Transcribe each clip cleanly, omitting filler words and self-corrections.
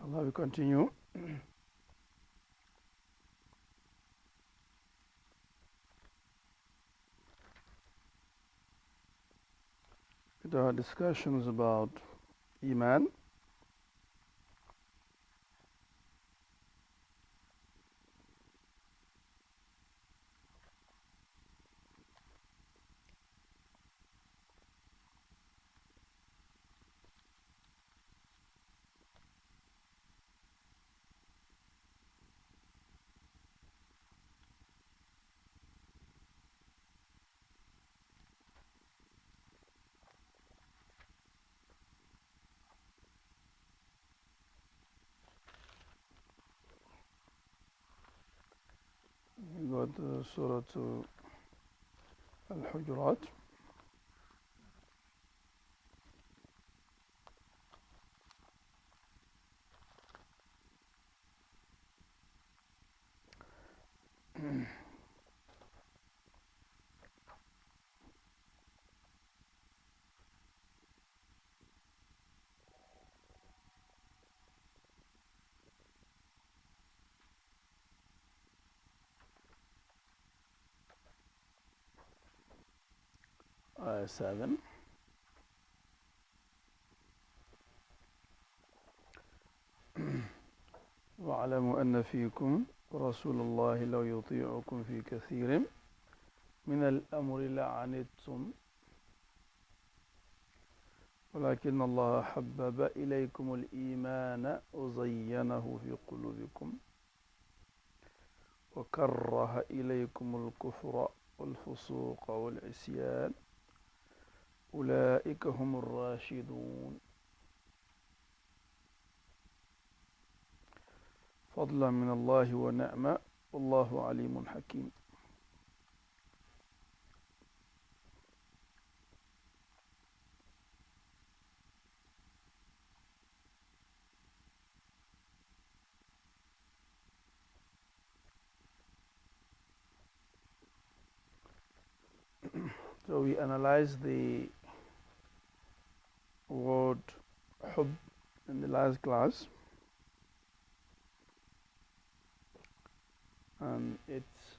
Allah will continue. There are discussions about Iman. We got Surah Al-Hujurat. Ayah 7. واعلموا أن فيكم رسول الله لو يطيعكم في كثير من الأمر لعنتم ولكن الله حبب إليكم الإيمان وزينه في قلوبكم وكره إليكم الكفر والفسوق والعصيان أولئك هم الراشدون فضلا من الله ونعمة والله عليم حكيم. So we analyzed the word hub in the last class and its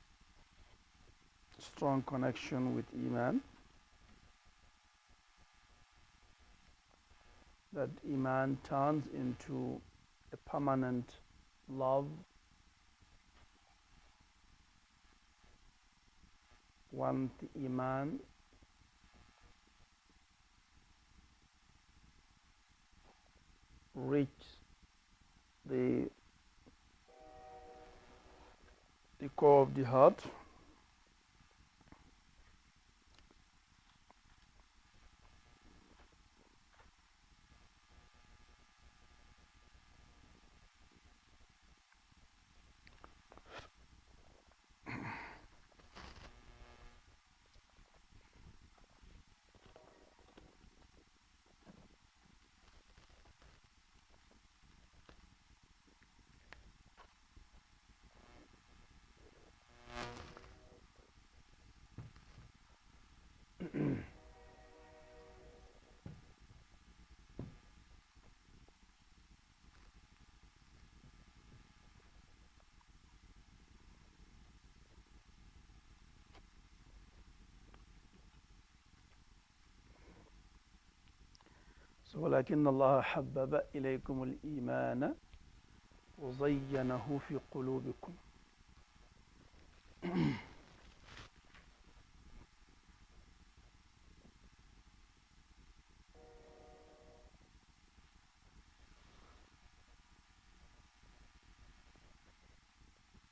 strong connection with Iman. That Iman turns into a permanent love once the Iman reaches the core of the heart. ولكن الله حبب إليكم الإيمان وزينه في قلوبكم.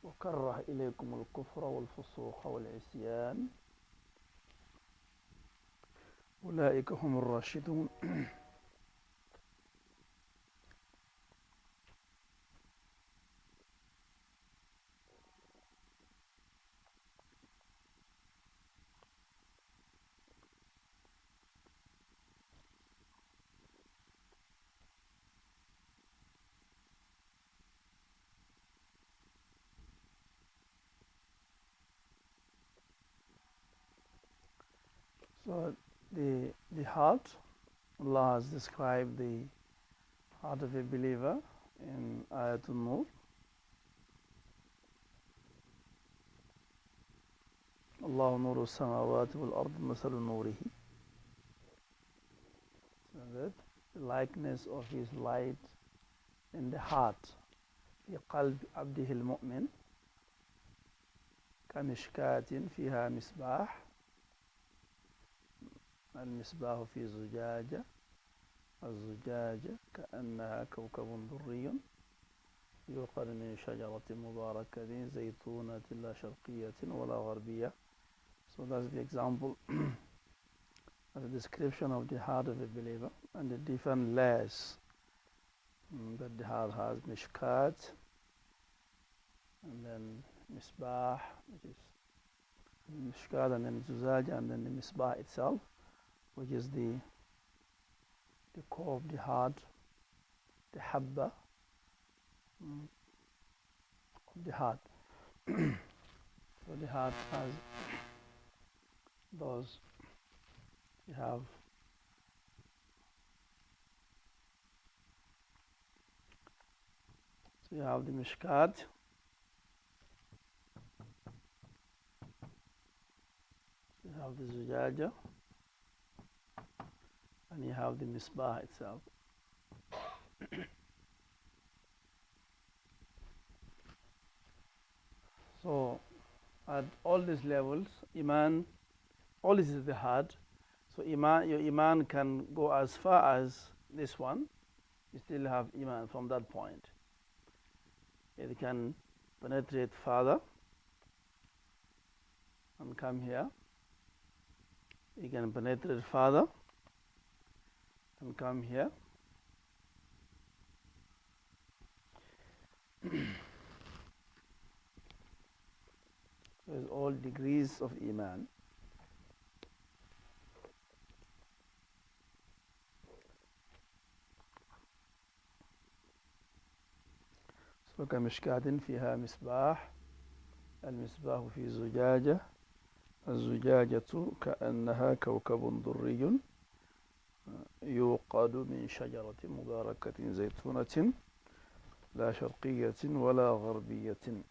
وكره إليكم الكفر والفسوق والعصيان أولئك هم الراشدون. So the heart, Allah has described the heart of a believer in Ayatul Nur. Allahu nuru samawati wal ard masalu nurihi. So that the likeness of his light in the heart. في قلب عبده المؤمن كمشكاة فيها مصباح المصباح في زجاجة الزجاجة كأنها كوكب دري يوقد من شجرة مباركة زيتونة لا شرقية ولا غربية. So that's the example, the description of the heart of a believer and the different layers that the heart has. Mishkat, and then Misbah, which is Mishkat, and then Zuzaja, and then the Misbah itself, which is the core of the heart, the Habba of the heart. So the heart has those. You have the Mishkat, you have the Zujaja, and you have the Misbah itself. So at all these levels, Iman, all this is the heart. So your Iman can go as far as this one. You still have Iman from that point. It can penetrate further and come here. You can penetrate further and come here. There's all degrees of Iman. So كمشكاة فيها مصباح المصباح في زجاجة الزجاجة كأنها كوكب دري يوقد من شجرة مباركة زيتونة لا شرقية ولا غربية.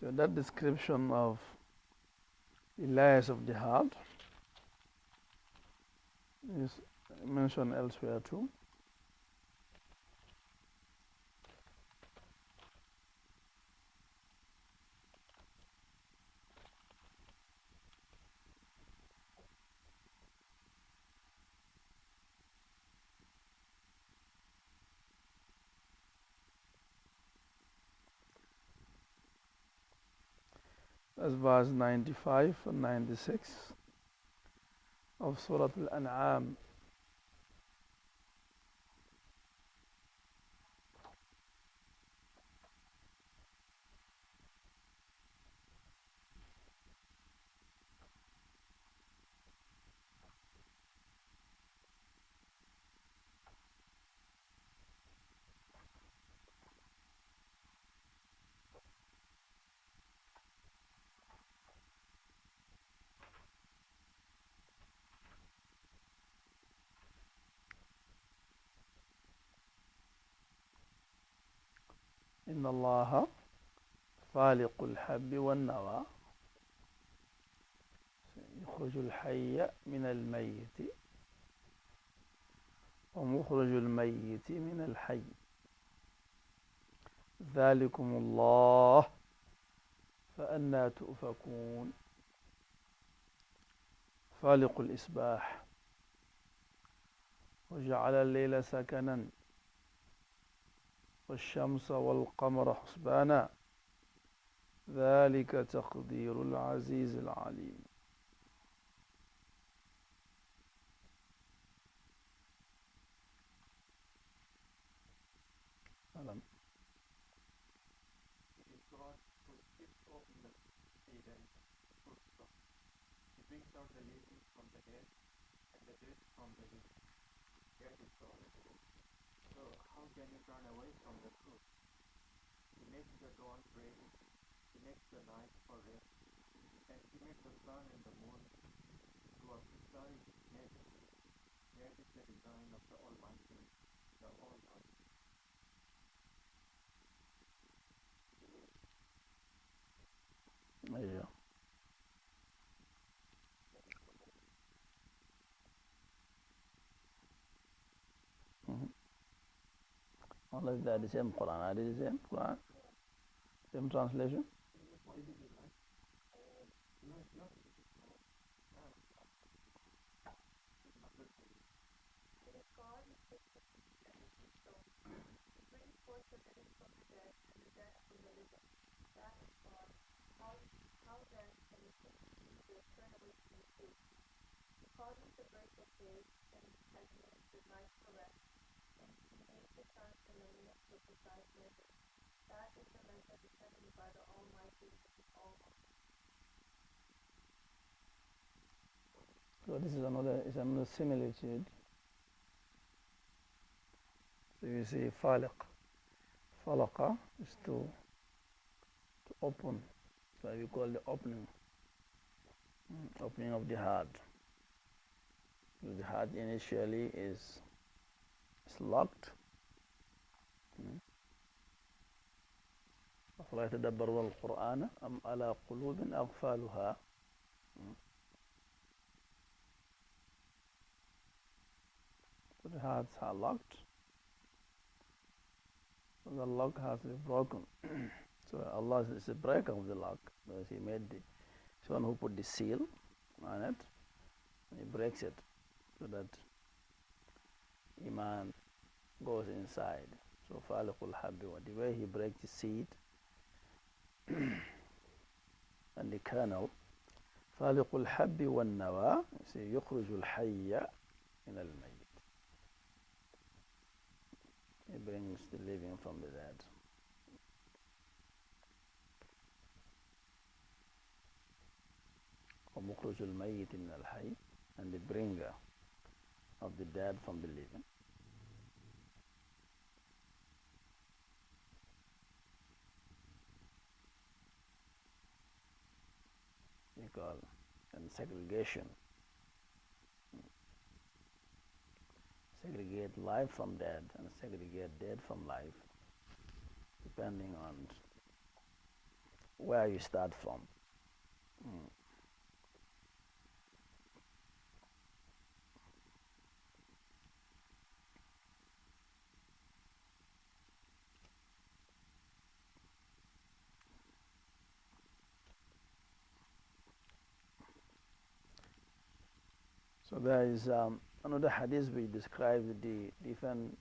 So that description of the layers of the heart is mentioned elsewhere too. That's verse 95 and 96 of Surah Al-An'am. إن الله فالق الحب والنوى يخرج الحي من الميت ومخرج الميت من الحي ذلكم الله فأنى تؤفكون. فالق الإصباح وجعل الليل سكنا والشمس والقمر حسبانا ذلك تقدير العزيز العليم. ألم He brings out the living from the dead and the dead from the living. get it wrong. So how can you turn away from the truth? He makes the dawn break, he makes the night for rest, and he made the sun and the moon to a precise measure. That is the design of the Almighty, the All-Knowing. Yeah. Mm-hmm. Only that the same Quran. Are they the same Quran? Same translation? What did you like? Yes, yes. So this is another similitude. So you see faliq. Falaqa is to open. So we call the opening. Opening of the heart. The heart initially is locked. أفلا يتدبرون القرآن أم على قلوب أغفالها. So the hearts are locked. So the lock has been broken. So Allah is a breaker of the lock because He made the one who put the seal on it, and He breaks it so that Iman goes inside. So Faliqul Habbi, the way He breaks the seed and the kernel, Faliqul Habbi wan Nawa, Yukhrijul Hayya min al Mayyit. He brings the living from the dead. ومخرج الميت من الحي, and the bringer of the dead from the living. We call and segregation. Segregate life from dead and segregate dead from life, depending on where you start from. So there is another hadith which describes the different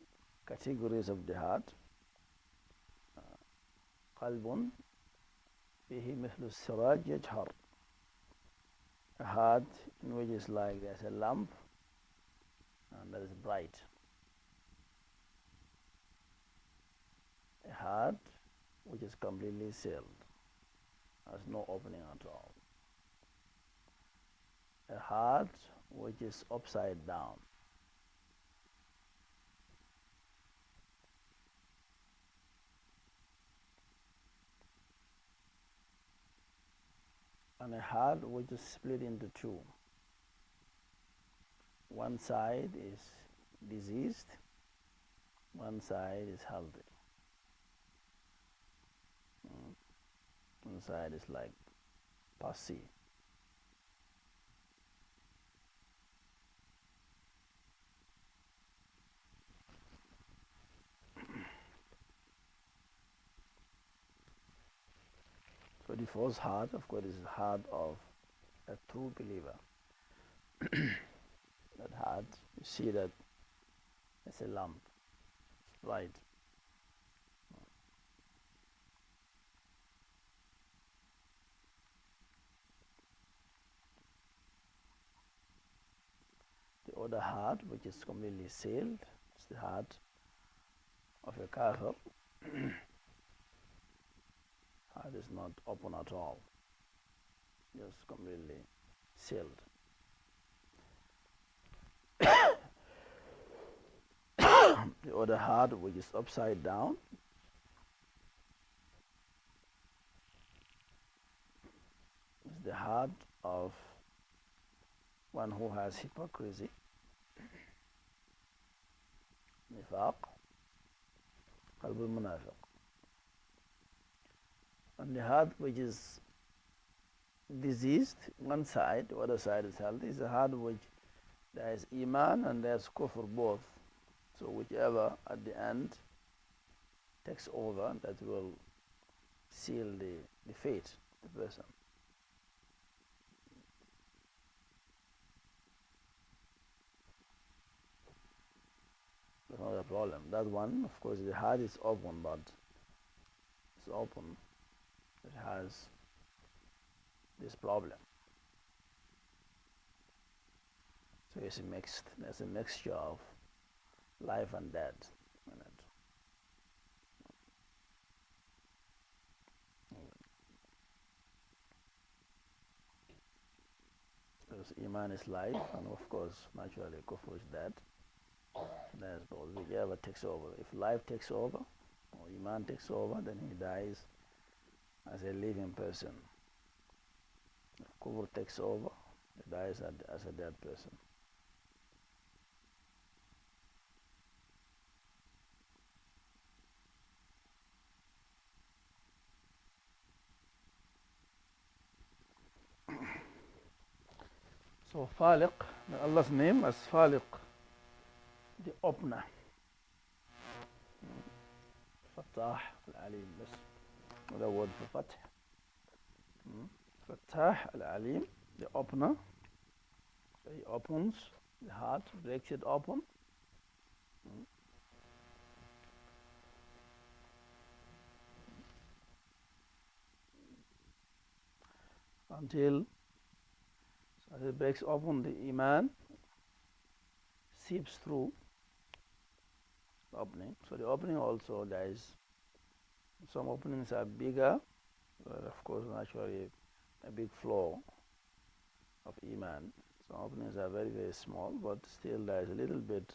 categories of the heart. قلب فيه مثل السراج يجهر. A heart in which is like there's a lamp and that is bright. A heart which is completely sealed, has no opening at all. A heart which is upside down. And a heart which is split into two. One side is diseased, one side is healthy. One side is like pussy. So the first heart, of course, is the heart of a true believer. That heart, you see that it's a lamp, it's bright. The other heart, which is completely sealed, is the heart of a kafir. Heart is not open at all, just completely sealed. The other heart, which is upside down, is the heart of one who has hypocrisy, nifaq, qalb al-munafiq. And the heart which is diseased, one side, the other side is healthy, is a heart which there is Iman and there is kufr both. So whichever at the end takes over, that will seal the fate of the person. That's not a problem. That one, of course, the heart is open, but it's open. It has this problem. So it's a mixed. There's a mixture of life and death in it. Because Iman is life, and of course, naturally, kufr is death. That's both. Whichever takes over. If life takes over, or Iman takes over, then he dies as a living person. If kufr takes over, he dies as a dead person. So Faliq, Allah's name as Faliq, the opener. Fattah al-Alim, that's another word for Fath. Fattah al-Alim, the opener. So he opens the heart, breaks it open. Until as it breaks open, the Iman seeps through the opening. So the opening also, there is some openings are bigger, but of course naturally a big flow of Iman. Some openings are very, very small, but still there is a little bit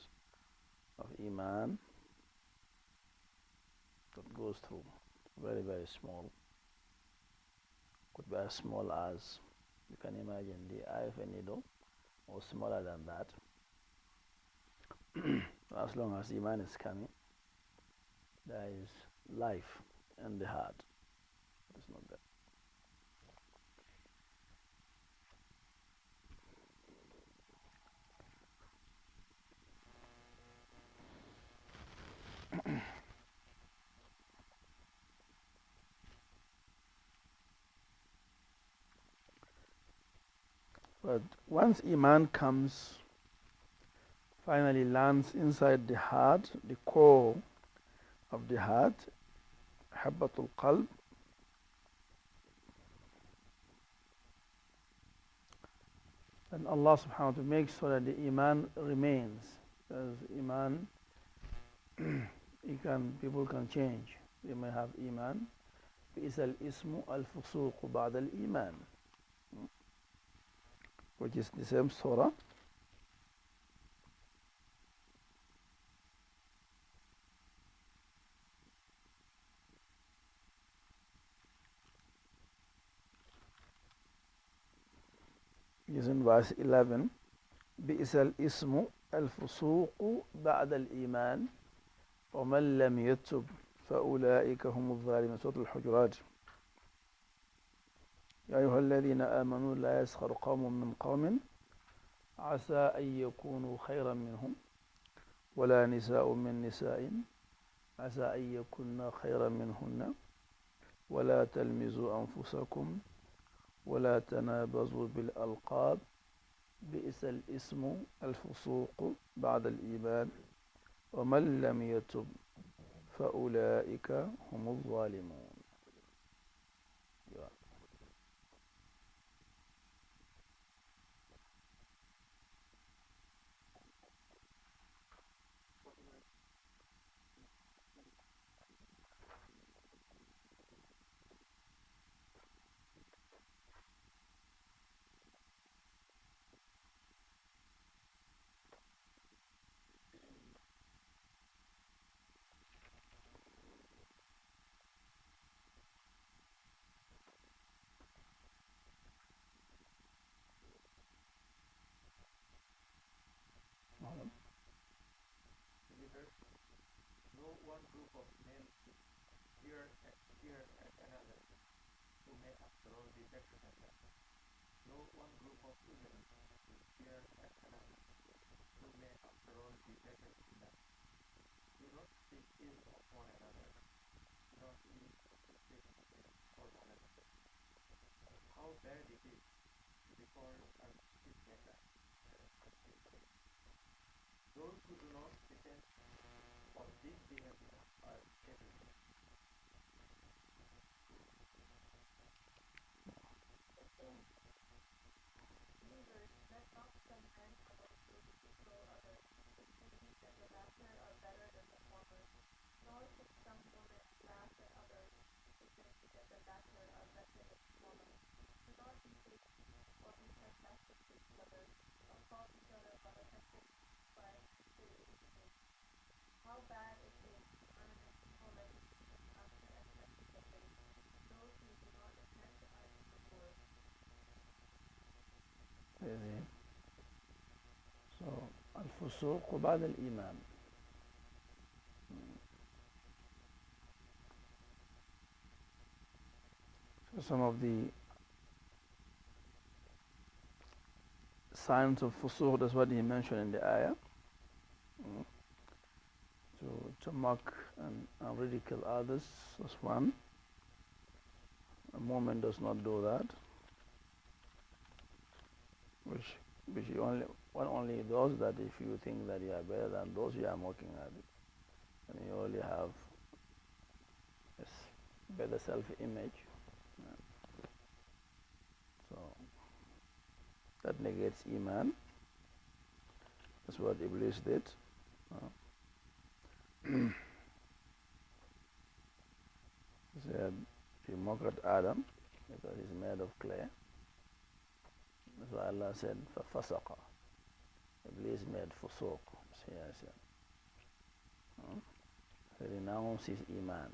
of Iman that goes through. Very, very small. Could be as small as, you can imagine, the eye of a needle, or smaller than that. As long as Iman is coming, there is life in the heart. It's not that. But once Iman comes, finally lands inside the heart, the core of the heart, Habbatul Qalb, and Allah subhanahu wa ta'ala makes sure that the Iman remains. Because Iman, people can change. They may have Iman. بئس الاسم الفسوق بعد الإيمان, which is the same surah. Is in verse 11. بئس الاسم الفسوق بعد الإيمان ومن لم يتب فأولئك هم الظالمون. سورة الحجرات. يا أيها الذين آمنوا لا يسخر قوم من قوم عسى أن يكونوا خيرا منهم ولا نساء من نساء عسى أن يكون خيرا منهن ولا تلمزوا أنفسكم ولا تنابزوا بالألقاب بئس الاسم الفسوق بعد الإيمان ومن لم يتب فأولئك هم الظالمون. of men jeer at another, who may after all be better than them. No one group of women will jeer at another, who may after all be better than them. Do not speak ill of one another. Do not use disrespect for one another. How bad it is to be called a peacemaker. Those who do not repent of this behavior are everywhere. Believers, let not some men among you deceive others, thinking that the latter are better than the former. Nor should some women laugh at others, thinking that the latter are better than the former. Do not be hasty, or be sarcastic to each other, or call each other offensive by creating names. How bad it is to earn an evil reputation after accepting the faith. Those who do not repent are even worse. So, الفسوق بعد الإيمان. So some of the signs of fusuq, that's what he mentioned in the ayah. To mock and ridicule others, that's one. A moment does not do that. Which you only those that if you think that you are better than those you are mocking at, and you only have this better self-image. So that negates Iman. That's what Iblis did. He said he mocked at Adam because he's made of clay. That's why Allah said, فَفَسَقَ. Iblis made fusuq. He renounced his Iman.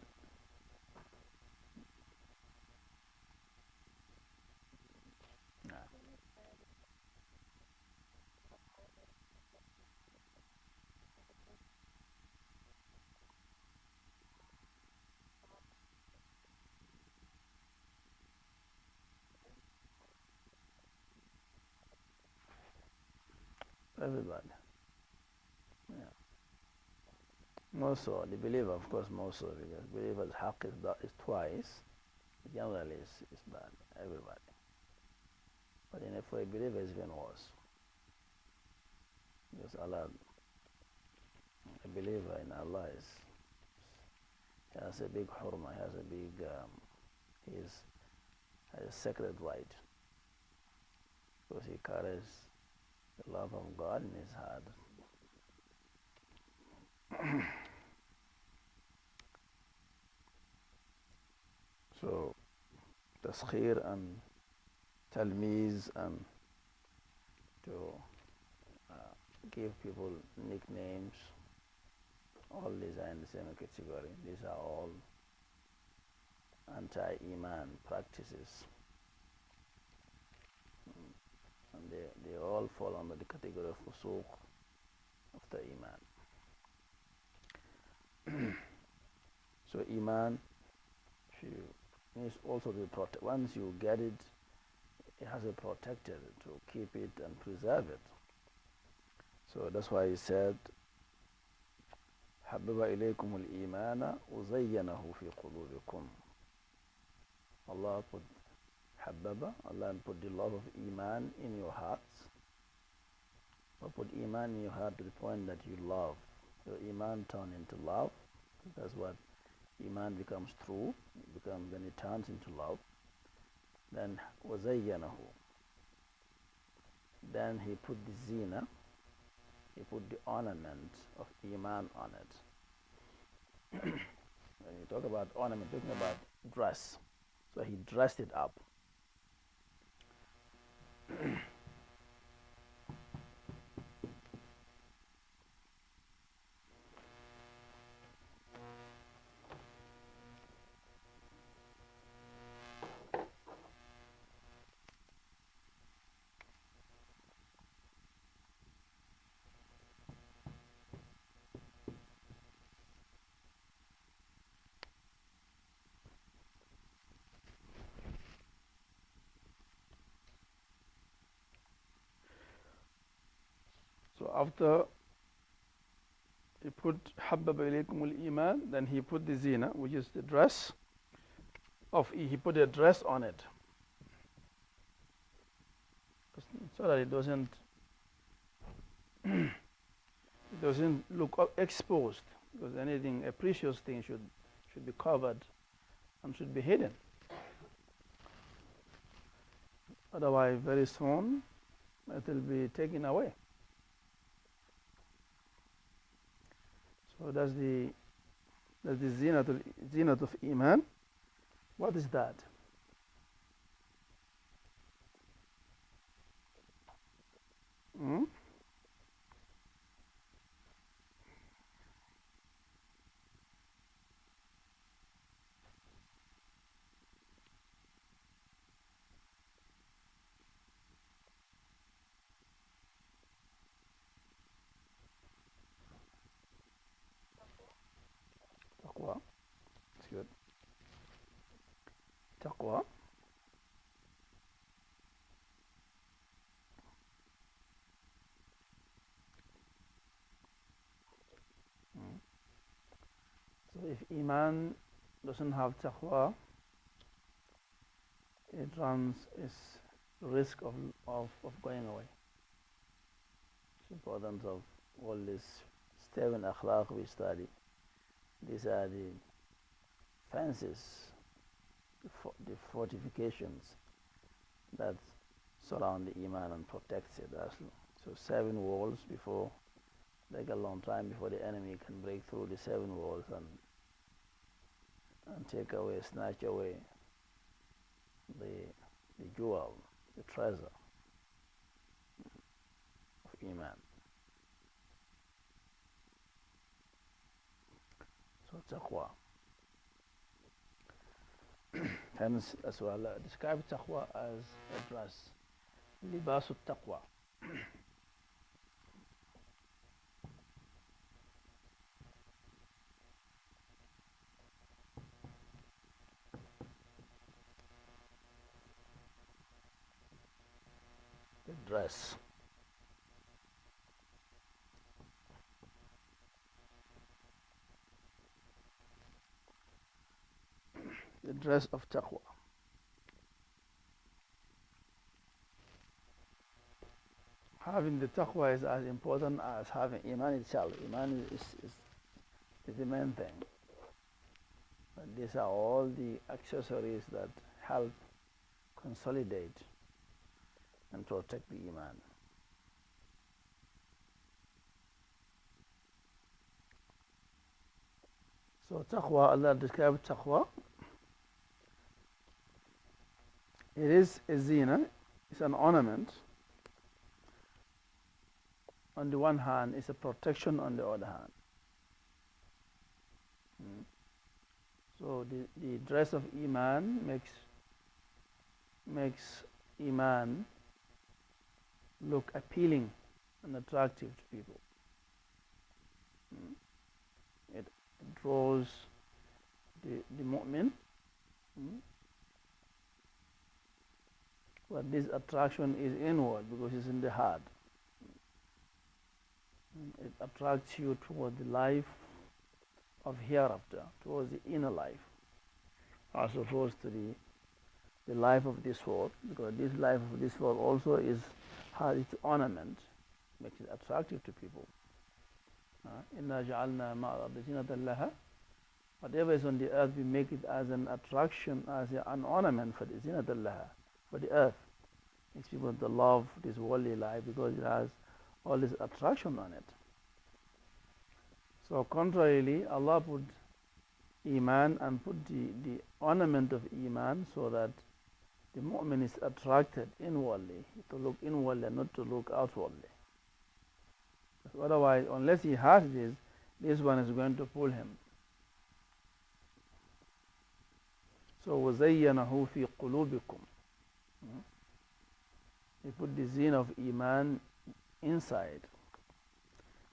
Everybody. Yeah. More so, the believer, of course, more so, because believer's haqq is twice. Generally, is bad. Everybody. But for a believer, it's even worse. Because Allah, a believer in Allah has a big hurma, has a big, has a sacred right. Because he carries the love of God in his heart. So, taskhir and talmiz and to give people nicknames, all these are in the same category. These are all anti-Iman practices. And they all fall under the category of fusuq of the Iman. So Iman needs also to be protected. Once you get it, it has to be protected to keep it and preserve it. So that's why he said, حبب إليكم الإيمان وزينه في قلوبكم. Allah put Habbaba, Allah put the love of Iman in your hearts. Or put Iman in your heart to the point that you love. Your Iman turn into love. That's what Iman becomes true. Then it turns into love. Then وَزَيَّنَهُ. Then he put the zina, he put the ornament of Iman on it. When you talk about ornament, talking about dress. So he dressed it up. after he put حَبَّبَ إِلَيْكُمُ الْإِيمَانِ, then he put the zina, which is the dress he put a dress on it, so that it doesn't look exposed, because anything, a precious thing should be covered and should be hidden. Otherwise, very soon it will be taken away. So that's the zinat of Iman. What is that? Hmm? Taqwa. It's good. Taqwa. Hmm. So if Iman doesn't have taqwa, it runs its risk of going away. It's important of all this 7 akhlaq we study. These are the fences, the fortifications that surround the Iman and protects it. So 7 walls before, like a long time before the enemy can break through the 7 walls and take away, snatch away the jewel, the treasure of Iman. So taqwa. Hence, as well, describe taqwa as a dress. Libasu taqwa. The dress. The dress of taqwa. Having the taqwa is as important as having Iman itself. Iman is the main thing. But these are all the accessories that help consolidate and protect the Iman. So taqwa, Allah described taqwa. It is a zina, it's an ornament. On the one hand, it's a protection on the other hand. So the dress of Iman makes Iman look appealing and attractive to people. It draws the mu'min, but this attraction is inward because it's in the heart. It attracts you toward the life of hereafter, towards the inner life, as opposed to the life of this world, because this life of this world also has its ornament, makes it attractive to people. Inna ja'alna ma'arad zinatan laha. Whatever is on the earth, we make it as an attraction, as an ornament for the zinatan laha, for the earth. Makes people to love this worldly life because it has all this attraction on it. So contrarily, Allah put Iman and put the ornament of Iman so that the mu'min is attracted inwardly, to look inwardly and not to look outwardly. Otherwise, unless he has this one is going to pull him. So وَزَيَّنَهُ فِي قُلُوبِكُمْ. He put the zina of Iman inside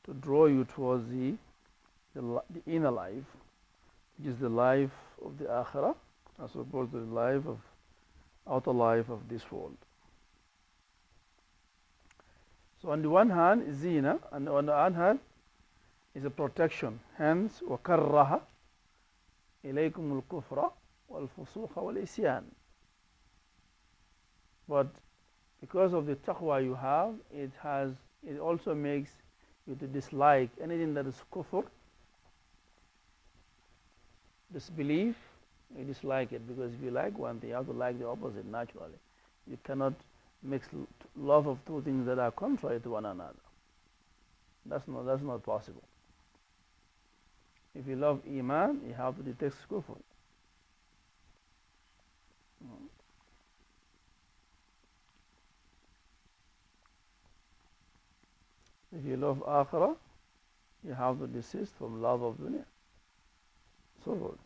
to draw you towards the inner life, which is the life of the akhirah, as opposed to the outer life of this world. So on the one hand is zina, and on the other hand is a protection. Hence, وَكَرَّهَ إِلَيْكُمُ الْكُفْرَ وَالْفُسُوقَ وَالْإِسْيَانَ. But because of the taqwa you have, it also makes you to dislike anything that is kufr, disbelief. You dislike it, because if you like one thing, you have to like the opposite naturally. You cannot mix love of two things that are contrary to one another. That's not possible. If you love Iman, you have to detest kufr. If you love akhirah, you have to desist from love of dunya. So good.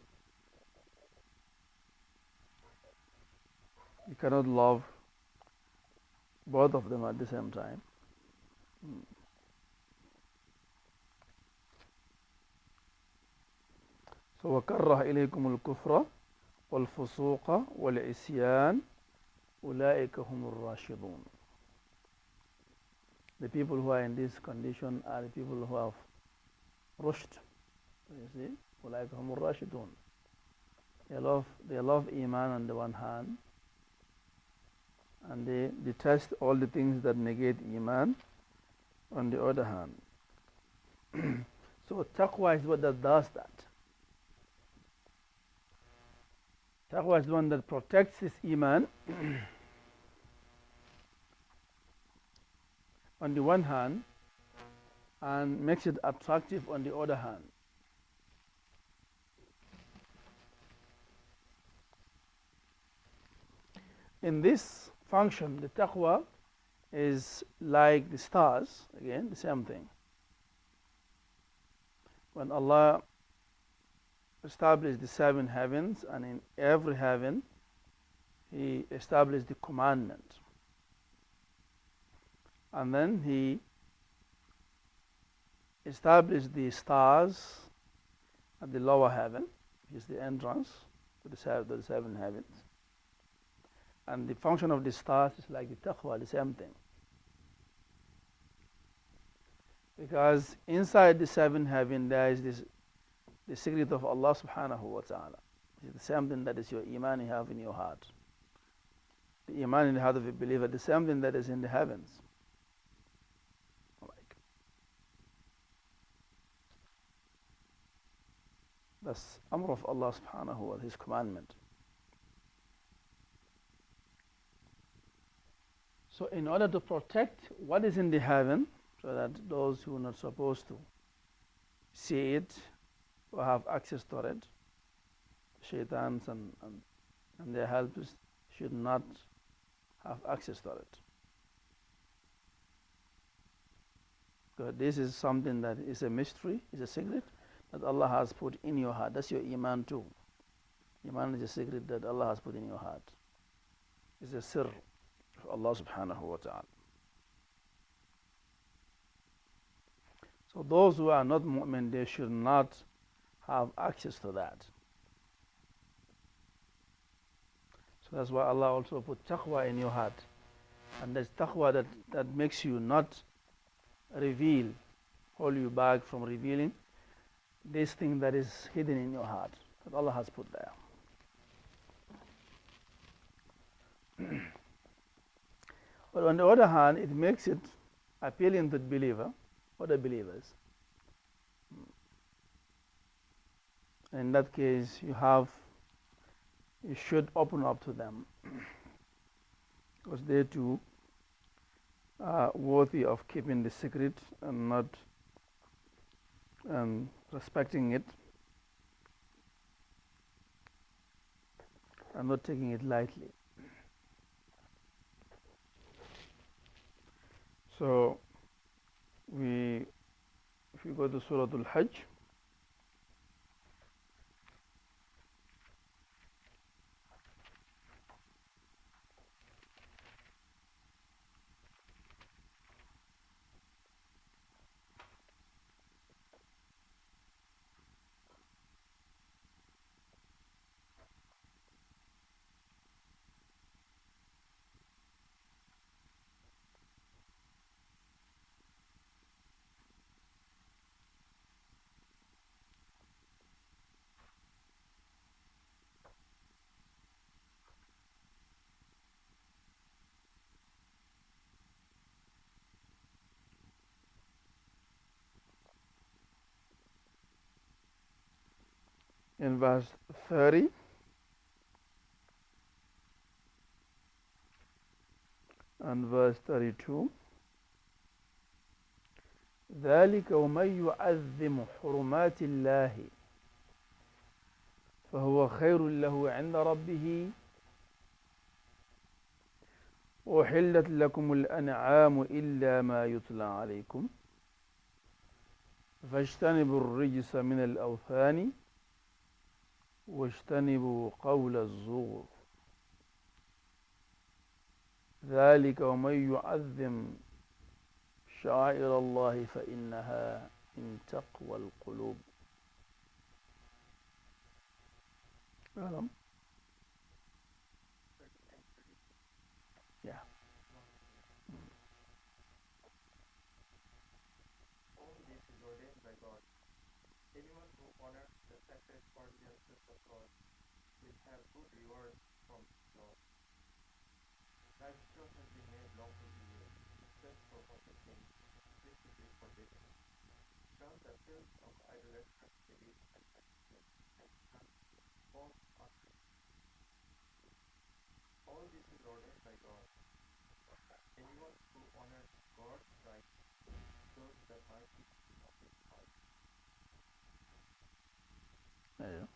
You cannot love both of them at the same time. So وَكَرَّهَ إِلَيْكُمُ الْكُفْرَ وَالْفُسُوقَ وَالْعِصْيَانَ أُولَٰئِكَ هُمُ الرَّاشِدُونَ. The people who are in this condition are the people who have rushed. You see, أُولَٰئِكَ هُمُ الرَّاشِدُونَ. They love Iman on the one hand, and they detest all the things that negate Iman on the other hand. So taqwa is what that does that. Taqwa is the one that protects his Iman on the one hand and makes it attractive on the other hand. In this function, the taqwa is like the stars, again, the same thing. When Allah established the 7 heavens, and in every heaven, He established the commandment. And then He established the stars at the lower heaven, which is the entrance to the 7 heavens. And the function of the stars is like the taqwa, the same thing. Because inside the 7 heaven there is the secret of Allah subhanahu wa ta'ala. It's the same thing that is your Iman you have in your heart. The Iman in the heart of a believer, the same thing that is in the heavens. That's Amr of Allah subhanahu wa ta'ala, His commandment. So in order to protect what is in the heaven, so that those who are not supposed to see it or have access to it, shaitans and their helpers should not have access to it. Because this is something that is a mystery, is a secret that Allah has put in your heart. That's your Iman too. Iman is a secret that Allah has put in your heart. It's a sir of Allah subhanahu wa ta'ala. So those who are not mu'min, they should not have access to that. So that's why Allah also put taqwa in your heart. And that's taqwa that makes you not reveal, hold you back from revealing this thing that is hidden in your heart, that Allah has put there. But on the other hand, it makes it appealing to the believer, other believers. In that case, you should open up to them, because they too are worthy of keeping the secret and not respecting it and not taking it lightly. So if you go to Surah Al-Hajj, in verse 30 and verse 32. ذلك ومن يعظم حرمات الله فهو خير له عند ربه أحلت لكم الأنعام إلا ما يتلى عليكم فاجتنبوا الرجس من الأوثان واجتنبوا قول الزور ذلك ومن يعظم شعائر الله فإنها من تقوى القلوب. أعلم. Yeah. All this is ordained by God. Anyone who honors the sacred ordinances of God will have good rewards from Lord. Livestock has been made lawful to you, except for what the king explicitly forbidden. Shun the filth of idolatrous belief and practices, and shun false offerings. All this is ordained by God. Anyone who honors God's rights shows the mercy of his heart. Yeah.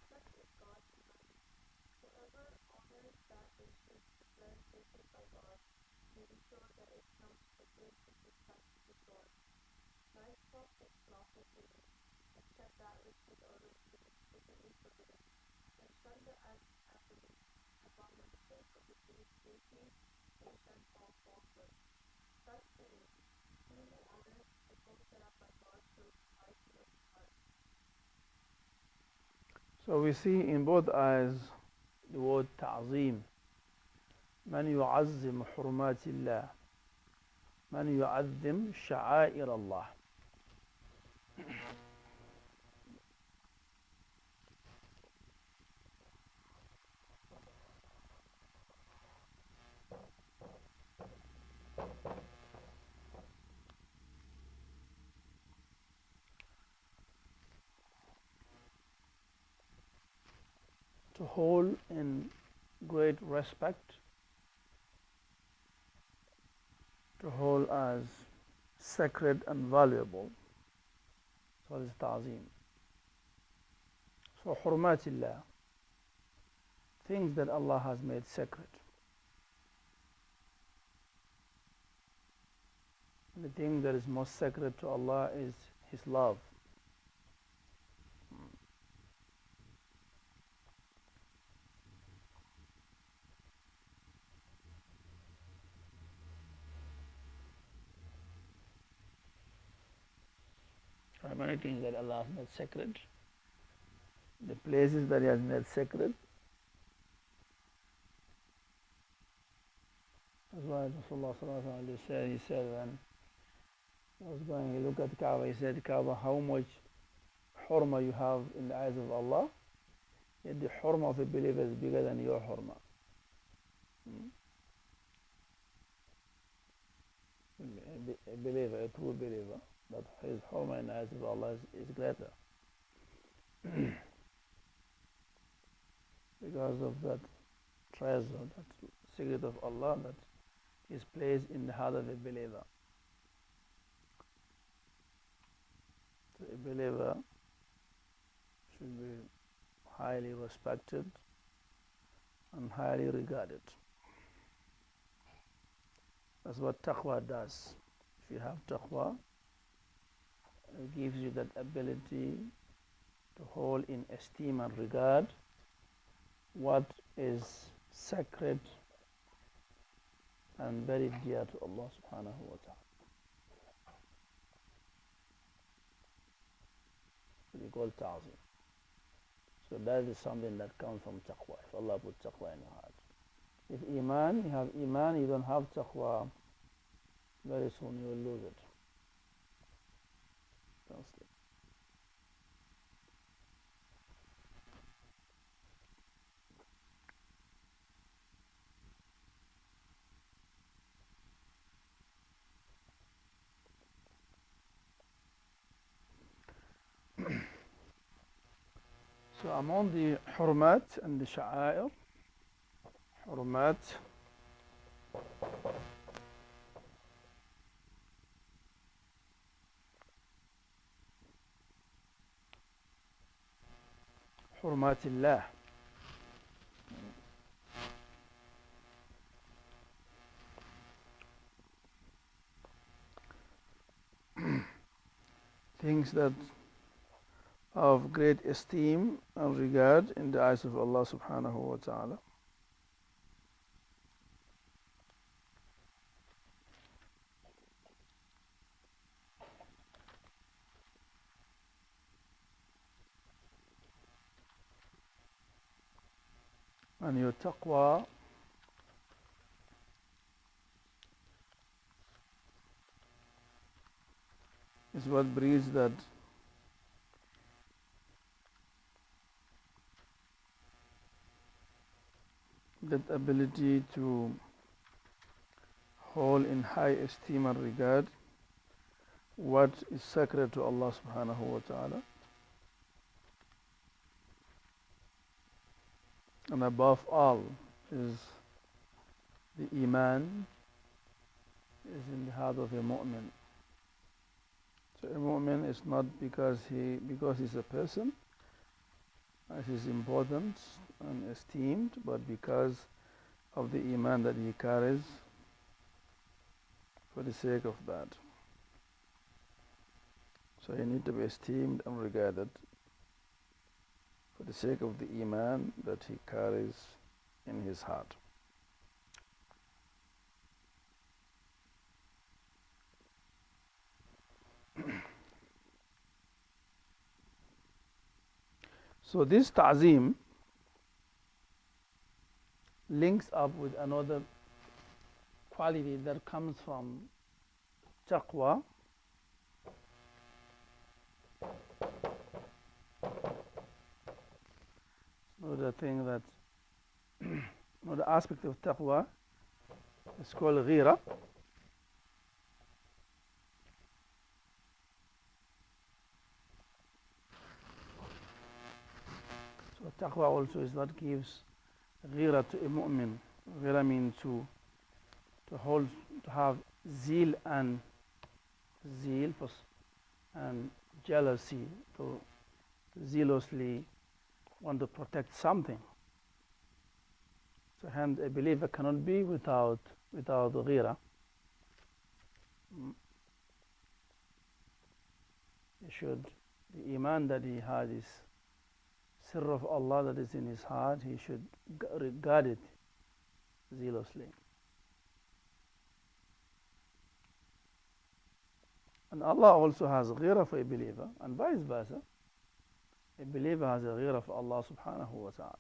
Such is God's command. Whoever honors that which is declared sacred by God may be sure that it comes strictly with respect to his Lord. Livestock is lawful for you, except that which the Lord is explicitly forbidden, and shun the abomination of the king's species, and shun all falsehood. Thus it is, he who honors the home set up by God shows piety of his heart. So we see in both eyes the word ta'zim. من يعظم حرمات الله من يعظم شعائر الله. To hold in great respect, to hold as sacred and valuable. So this is ta'zim. So hurmatillah, things that Allah has made sacred. The thing that is most sacred to Allah is His love. There are many things that Allah has made sacred. The places that He has made sacred. That's why Rasulullah said, he said when he was going, he looked at Kaaba, he said, Kaaba, how much hurma you have in the eyes of Allah, yet the hurma of a believer is bigger than your hurma. A believer, a true believer, that his hurma in the eyes of Allah is greater. Because of that treasure, that secret of Allah that is placed in the heart of a believer. So a believer should be highly respected and highly regarded. That's what taqwa does. If you have taqwa, it gives you that ability to hold in esteem and regard what is sacred and very dear to Allah subhanahu wa ta'ala. We call ta'zim. So that is something that comes from taqwa. If Allah put taqwa in your heart. If Iman, you have Iman, you don't have taqwa, very soon you will lose it. Translate. So among the حرمات and the شعائر, حرمات حرمات الله, things that are of great esteem and regard in the eyes of Allah subhanahu wa ta'ala. And your taqwa is what breeds that ability to hold in high esteem and regard what is sacred to Allah subhanahu wa ta'ala. And above all is the Iman is in the heart of a mu'min. So a mu'min is not because he's a person, as is important and esteemed, but because of the Iman that he carries for the sake of that. So he needs to be esteemed and regarded for the sake of the Iman that he carries in his heart. So this ta'zim links up with another quality that comes from taqwa, another thing that another aspect of taqwa is called ghira. So taqwa also is what gives ghira to a mu'min. Ghira means to have zeal and jealousy, to zealously want to protect something. So hence a believer cannot be without ghira. The iman that he has is sirr of Allah that is in his heart, he should regard it zealously. And Allah also has ghira for a believer, and vice versa. A believer has a ghira for Allah subhanahu wa ta'ala.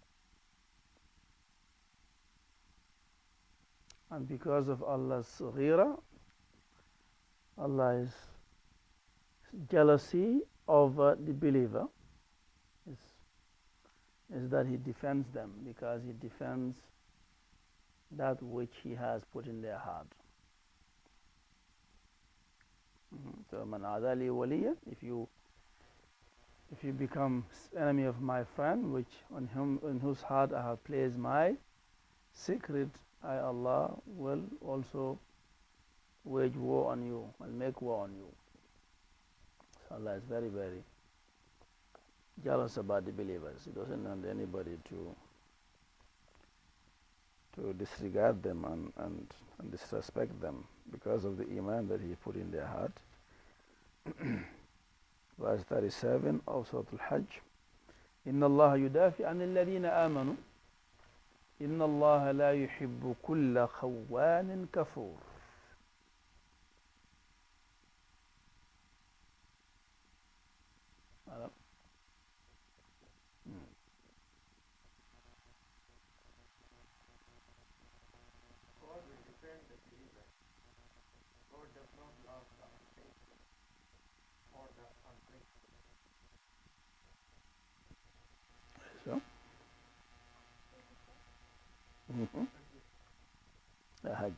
And because of Allah's ghira, Allah's jealousy over the believer is that he defends them, because he defends that which he has put in their heart. So man adali waliya, if you become enemy of my friend, which on whose heart I have placed my secret, I Allah will also wage war on you, will make war on you. So Allah is very, very jealous about the believers. He doesn't want anybody to disregard them and disrespect them because of the iman that he put in their heart. Verse 37 of Surah Al-Hajj. إن الله يدافع عن الذين آمنوا إن الله لا يحب كل خوان كفور. God will defend the believer. God does not love the unfaithful or the ungrateful. So, the Hajj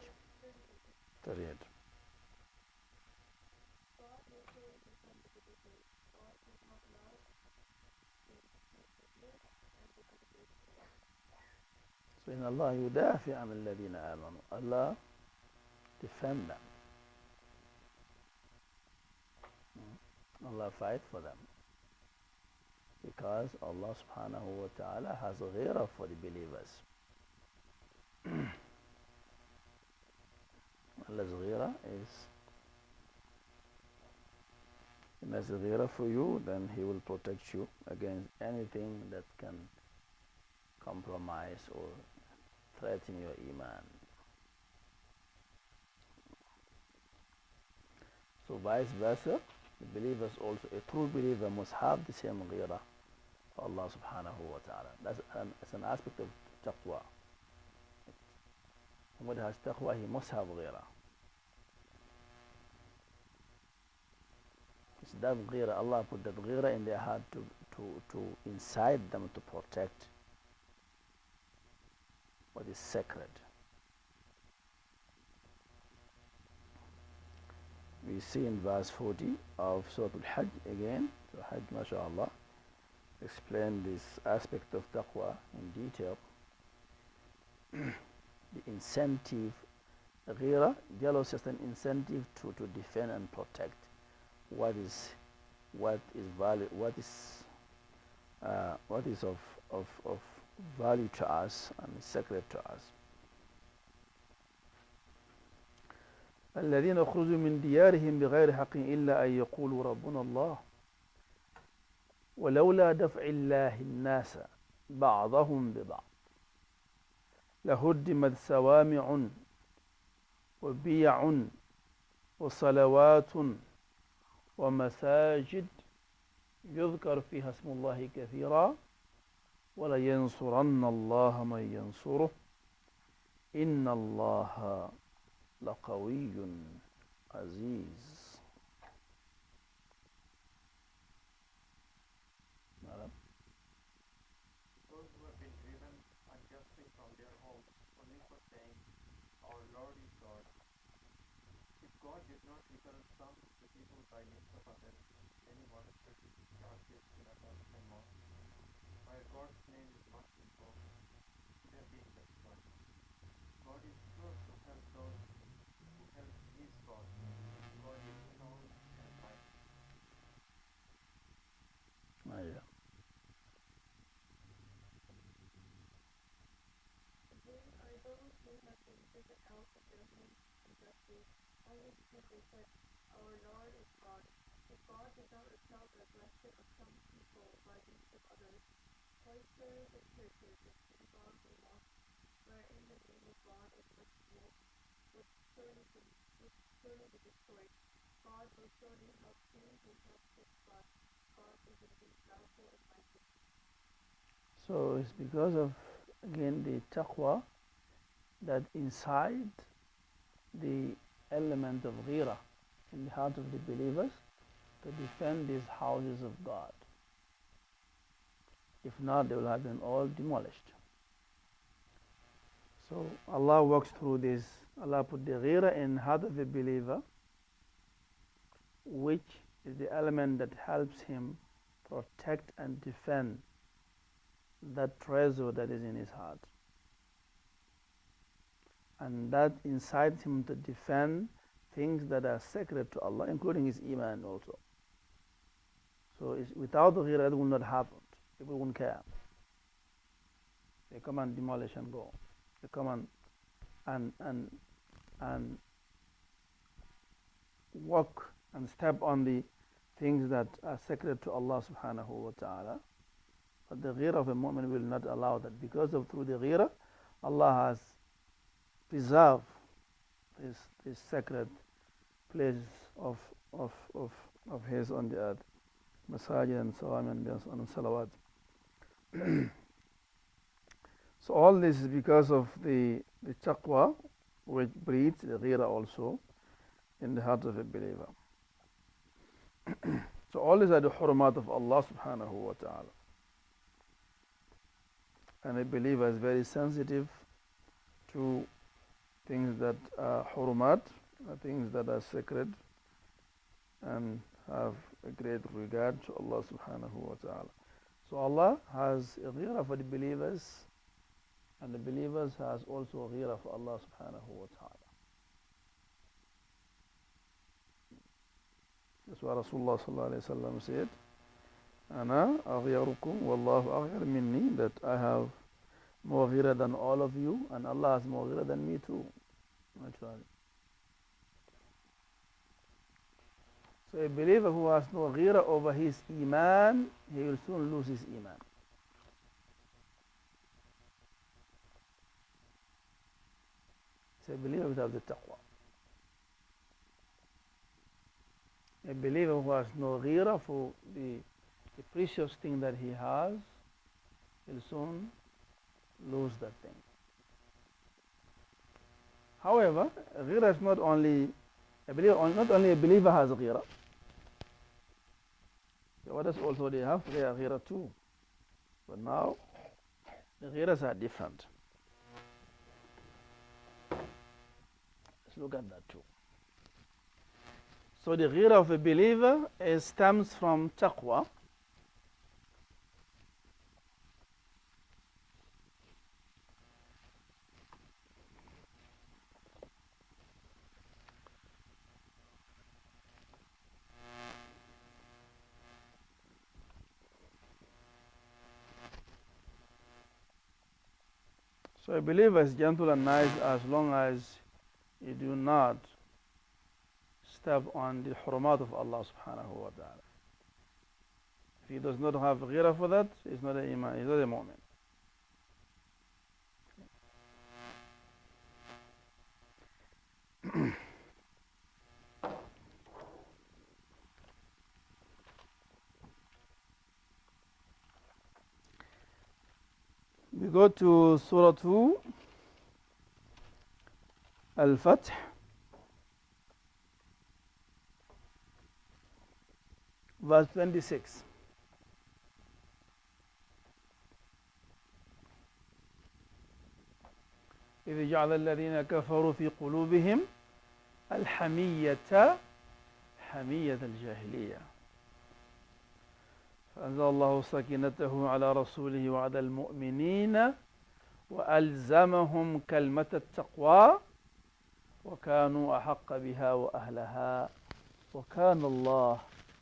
38. God will defend the believers. God does not love the unfaithful So in Allah يدافع عن الذين آمنوا. Allah defend them. Allah fight for them. Because Allah subhanahu wa ta'ala has ghira for the believers. Allah's ghira is, He has ghira for you, then He will protect you against anything that can compromise or threaten your Iman. So vice versa, the believers also, a true believer must have the same ghira for Allah subhanahu wa ta'ala. That's an aspect of taqwa. Somebody has taqwa, he must have ghira. It's that ghira, Allah put that ghira in their heart to incite them to protect what is sacred. We see in verse 40 of Surah Al-Hajj again, so Hajj, mashallah, explain this aspect of taqwa in detail. The incentive, ghira, jealousy is an incentive to defend and protect what is value, what is of value to us and sacred to us. الذين أخرجوا من ديارهم بغير حق إلا أن يقولوا ربنا الله ولولا دفع الله الناس بعضهم ببعض لهدمت صوامع وبيع وصلوات ومساجد يذكر فيها اسم الله كثيرا ولينصرن الله من ينصره إن الله لقوي عزيز. Those who have been driven unjustly from their homes only for saying, Our Lord is God. If God did not return some of the people by means of others, many monasteries, churches, synagogues, and mosques, where God's name is not invoked, should have been destroyed. God is sure to help those who help His God. God is strong and mighty. Yeah. Again are those who have been driven out of their homes unjustly, only because they said, Our Lord is God. If God did not repel the blessing of some people by means of others, cloisters and churches and synagogues and mosques, wherein the name of God is not invoked, would surely be destroyed. God will surely help him who helps his God. God is indeed powerful and mighty. So it's because of, again, the taqwa that inside the element of ghira in the heart of the believers to defend these houses of God. If not, they will have been all demolished. So Allah works through this. Allah put the ghira in the heart of the believer, which is the element that helps him protect and defend that treasure that is in his heart. And that incites him to defend things that are sacred to Allah, including his Iman also. So without the ghira, it will not happen. People won't care. They come and demolish and go. They come and walk and step on the things that are sacred to Allah subhanahu wa ta'ala. But the ghira of a mu'min will not allow that, because of through the ghira, Allah has preserved this sacred place of His on the earth, masajid and sawam and salawat. So all this is because of the taqwa, which breeds the ghira also in the heart of a believer. So all these are the hurumat of Allah subhanahu wa ta'ala. And a believer is very sensitive to things that are hurumat, things that are sacred, and have a great regard to Allah subhanahu wa ta'ala. So Allah has a ghira for the believers And the believers has also ghira for Allah subhanahu wa ta'ala. That's why Rasulullah sallallahu alayhi wa sallam said, Ana aghyarukum wallahu aghyar minni, that I have more ghira than all of you, and Allah has more ghira than me too. Naturally. So a believer who has no ghira over his Iman, he will soon lose his Iman. So a believer without the Taqwa. A believer who has no ghira for the precious thing that he has, will soon lose that thing. However, ghira is not only a believer, not only a believer has ghira. The others also they have their ghira too. But now the ghiras are different. Let's look at that too. So the ghira of a believer stems from taqwa. So a believer is gentle and nice as long as you do not step on the hurumat of Allah subhanahu wa ta'ala. If he does not have ghira for that, he's not an iman, he's not a mu'min. We go to Surah 2, Al-Fath. Verse 26. إذ جعل الذين كفروا في قلوبهم الحمية حمية الجاهلية فأنزل الله سكينته على رسوله وعلى المؤمنين وألزمهم كلمة التقوى وكانوا أحق بها وأهلها وكان الله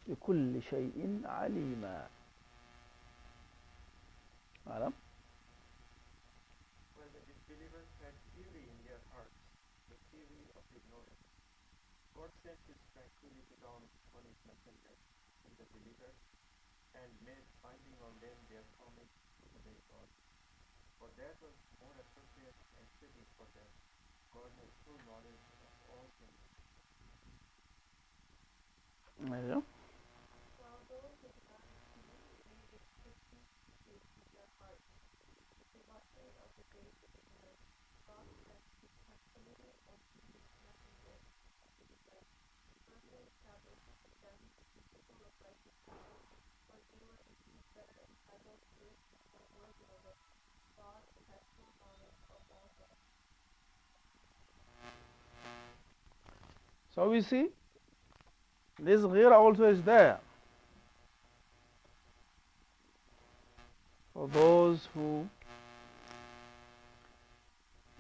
بكل شيء عليما. أعلم؟ When the disbelievers had fury in their hearts, the fury of ignorance, God sent His tranquility down on His messenger and the believers, and made binding on them their promise to obey God. For that was more appropriate and fitting for them. God has full knowledge of all things. أيوه. While those who do not receive made it quickly in their hearts, the watching of the great ignorance, God sent His tranquility and His messenger, believers, firmly established them full of righteous knowledge, but they were indeed better entitled to it than worthy of it. God has full knowledge of all things. So we see, this ghira also is there for those who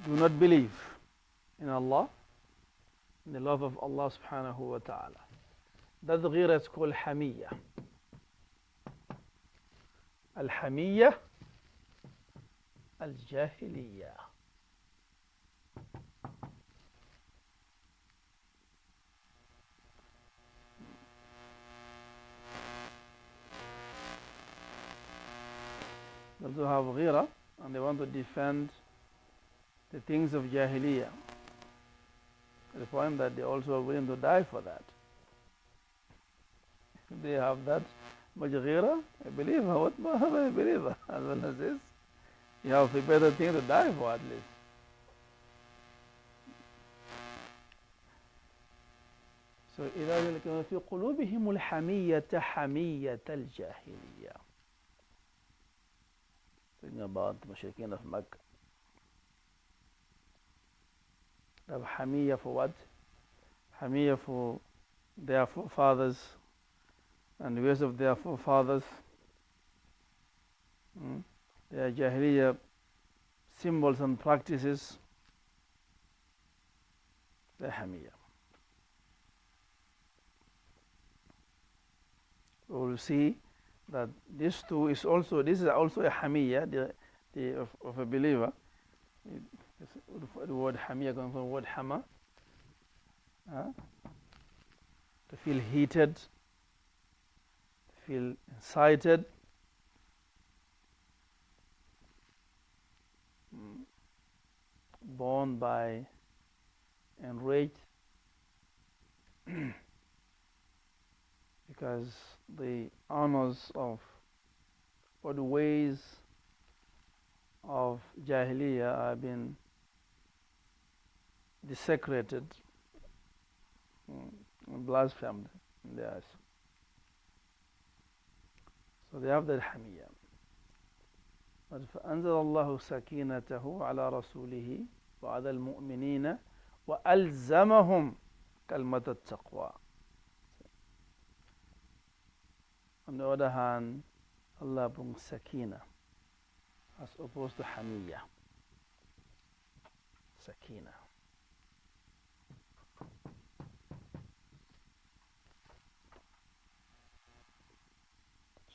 do not believe in Allah, in the love of Allah subhanahu wa ta'ala. That ghira is called hamiyya. Al-hamiyya al-jahiliyya. Those who have ghira and they want to defend the things of jahiliyyah, to the point that they also are willing to die for that. If they have that much ghira, a believer, what more of a believer? As well as this, you have a better thing to die for at least. So إذا كان في قلوبهم الحمية حمية الجاهلية. Thinking about the mushrikeen of Makkah. They have hamiyya for what? Hamiyya for their forefathers and the ways of their forefathers. Their jahiliyyah symbols and practices, the Hamiyya. We will see that this is also a Hamiyya of a believer. The word Hamiyya comes from the word Hama, to feel heated, to feel incited, born by enraged, because the honors of or the ways of Jahiliyyah have been desecrated and blasphemed in their eyes. So they have that Hamiyya. But فأنزل الله سكينته على رسوله وعلى المؤمنين وألزمهم كلمة التقوى. On the other hand, Allah brings Sakina as opposed to Hamiyya. Sakina.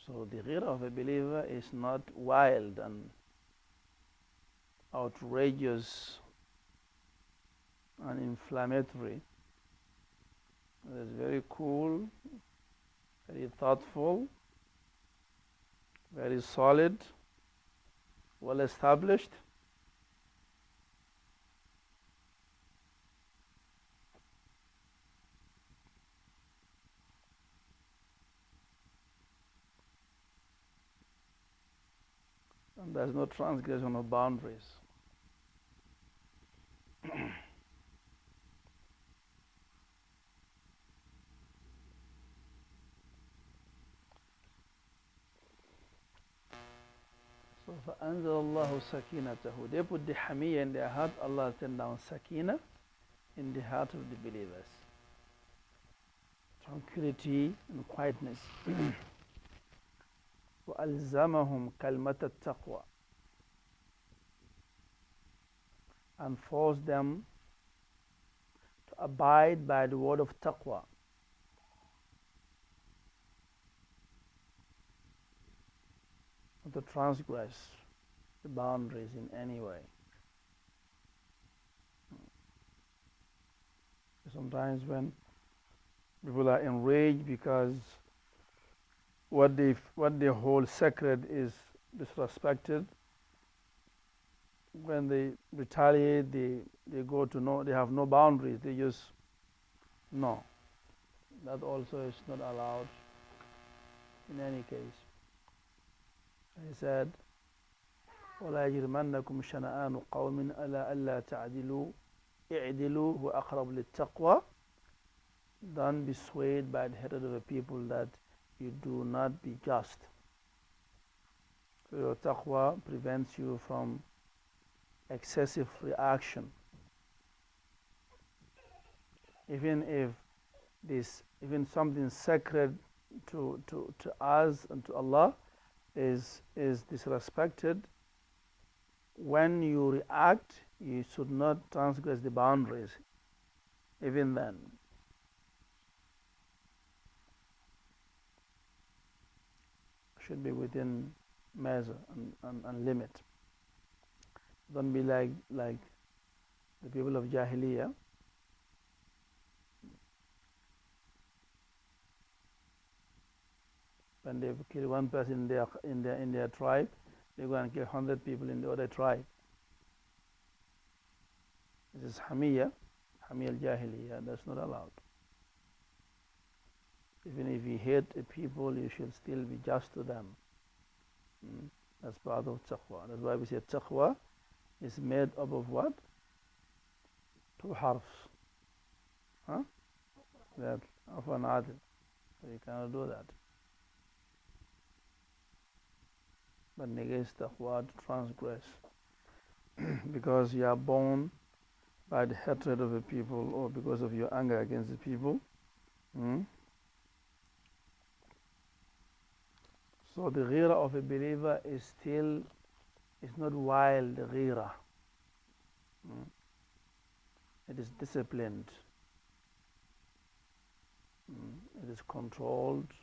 So the ghira of a believer is not wild and outrageous and inflammatory. It is very cool, very thoughtful, very solid, well established. And there's no transgression of boundaries. So فأنزل الله سكينته. They put the Hamiyya in their heart, Allah sent down Sakina in the heart of the believers. Tranquility and quietness. وألزمهم كلمة التقوى, and force them to abide by the word of Taqwa. Not to transgress the boundaries in any way. Sometimes when people are enraged because what they hold sacred is disrespected, when they retaliate, they have no boundaries. They just no. That also is not allowed in any case. He said, وَلَا يَجْرِمَنَّكُمْ شَنَآنُ قَوْمٍ أَلَا أَلَّا تَعْدِلُوا اعْدِلُوا وَأَقْرَبُ لِلتَّقْوَى. Don't be swayed by the hatred of a people that you do not be just. So your taqwa prevents you from excessive reaction. Even something sacred to us and to Allah is disrespected, when you react, you should not transgress the boundaries, even then. Should be within measure and limit. Don't be like the people of Jahiliyyah. When they kill one person in their tribe, they go and kill 100 people in the other tribe. This is Hamiyya al-Jahiliyyah. That's not allowed. Even if you hate a people, you should still be just to them. That's part of Taqwa. That's why we say Taqwa is made up of what? 2 harfs. That of an adil. So you cannot do that. But negates Taqwa to transgress. Because you are born by the hatred of a people or because of your anger against the people. So the ghira of a believer is still It's not wild ghira. Mm. It is disciplined. It is controlled.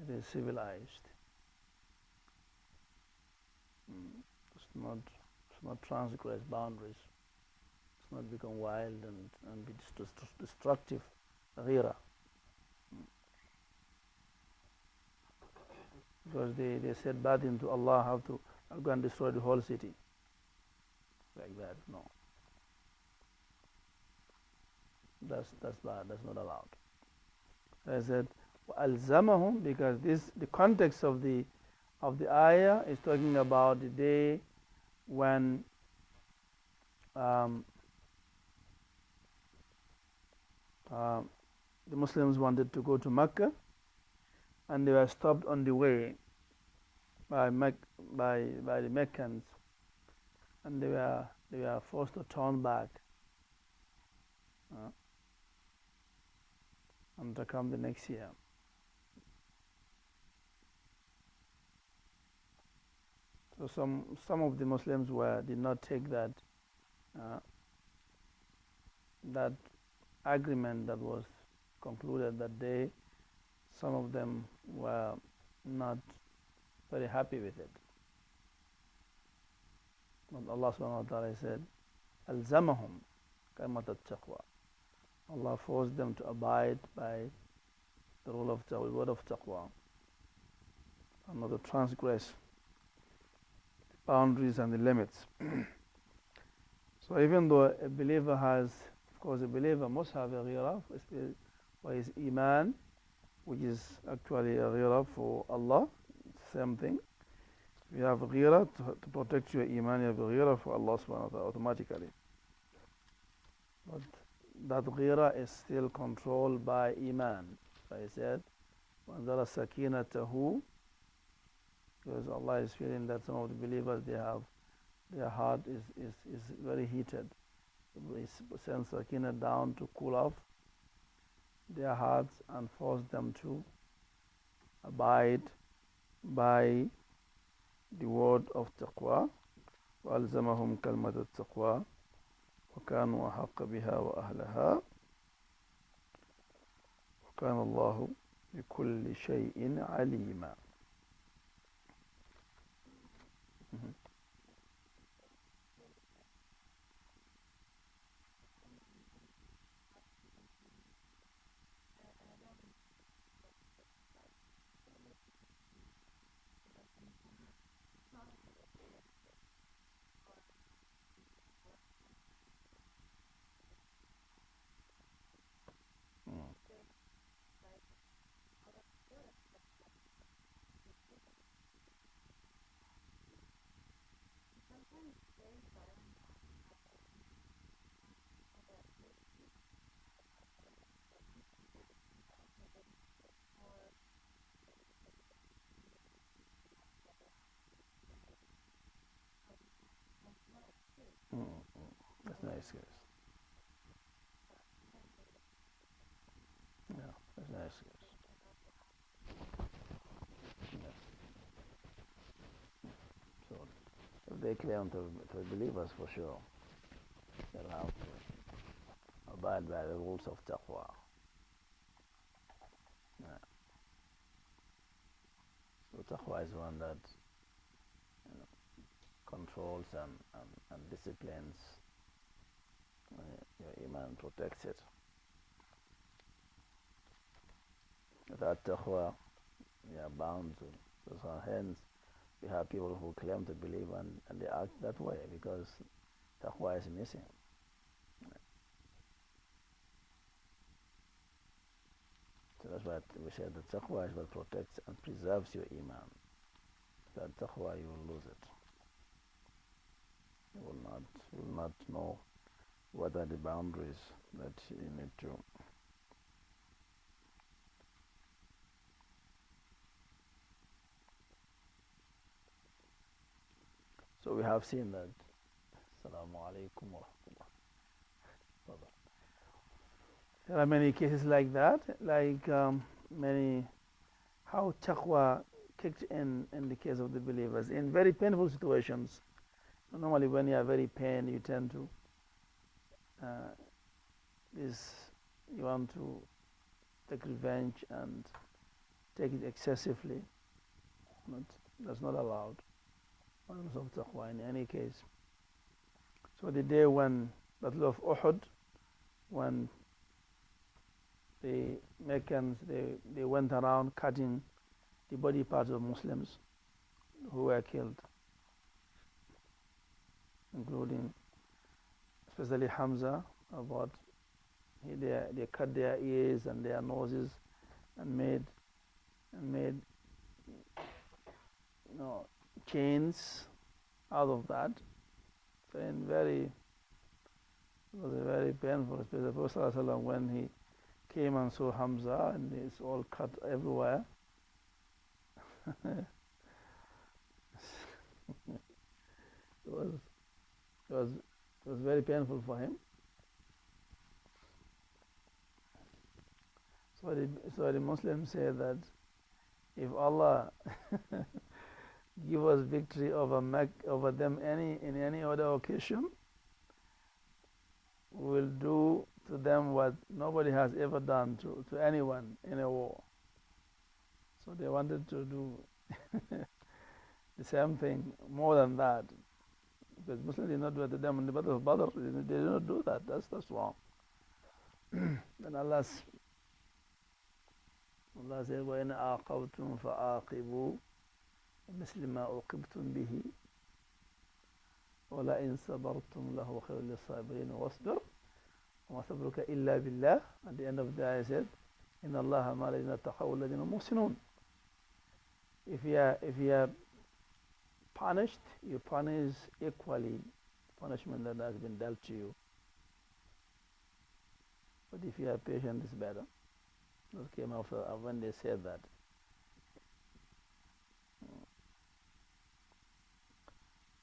It is civilized. It's not transgress boundaries. It's not become wild and be destructive. Ghira. Because they said bad thing to Allah, have to go and destroy the whole city. Like that, no. That's bad, that's not allowed. I said alzamahum, because the context of the ayah is talking about the day when the Muslims wanted to go to Mecca and they were stopped on the way by the Meccans, and they were forced to turn back and to come the next year. So some of the Muslims did not take that agreement that was concluded that day. Some of them were not very happy with it. But Allah subhanahu wa ta'ala said, Alzamahum kalimat at-taqwa. Allah forced them to abide by the rule of the word of taqwa and not to transgress the boundaries and the limits. So even though a believer has, of course, a believer must have a ghira for his Iman, which is actually a ghira for Allah, same thing. You have ghira to protect your Iman, you have a ghira for Allah subhanahu wa ta'ala automatically. But that ghira is still controlled by Iman. So I said, وَأَنزَلَ سَكِينَتَهُ, because Allah is feeling that some of the believers, their heart is very heated. He sends sakina down to cool off their hearts and force them to abide by the word of taqwa. وَأَلْزَمَهُمْ كَلْمَةَ التَّقْوَى وَكَانُوا أَحَقَّ بِهَا وَأَهْلَهَا وَكَانَ اللَّهُ بِكُلِّ شَيْءٍ عَلِيمًا. That's nice, guys. Yeah, that's nice, guys. Yeah. So if they claim to be believers, for sure, they'll have to abide by the rules of taqwa. Yeah. So taqwa is one that controls and disciplines your Iman, protects it. Without taqwa, we are bound to. So hence, we have people who claim to believe and they act that way because taqwa is missing. So that's why we say that taqwa is what protects and preserves your Iman. Without taqwa, you will lose it. You will not know what are the boundaries that you need to. So we have seen that. Assalamu alaikum wa rahmatullah. There are many cases like that, like how taqwa kicked in the case of the believers in very painful situations. Normally, when you are very pain, you tend to you want to take revenge and take it excessively. That's not allowed. Of taqwa in any case. So the day when Battle of Uhud, when the Meccans they went around cutting the body parts of Muslims who were killed, including especially Hamza. About they cut their ears and their noses and made chains out of that. So it was a very painful, especially the Prophet when he came and saw Hamza and it's all cut everywhere. it was very painful for him. So the Muslims say that if Allah give us victory over them in any other occasion, we will do to them what nobody has ever done to anyone in a war. So they wanted to do the same thing, more than that. Because Muslims did not do it to them in the Battle of Badr. They did not do that. That's wrong. Then Allah said, وَإِنْ عَاقَبْتُمْ فَعَاقِبُوا مِثْلِ مَا عُوقِبْتُمْ بِهِ وَلَئِنْ صَبَرْتُمْ لَهُ خَيْرٌ لِلصَّابِرِينَ وَاصْبِرْ وَمَا صَبْرُكَ إِلَّا بِاللَّهِ. At the end of the ayah said, إِنَّ اللَّهَ مَعَ الَّذِينَ اتَّقَوْا وَالَّذِينَ مُحْسِنُونَ. If you are punished, you punish equally punishment that has been dealt to you. But if you are patient, it's better. That came after when they said that.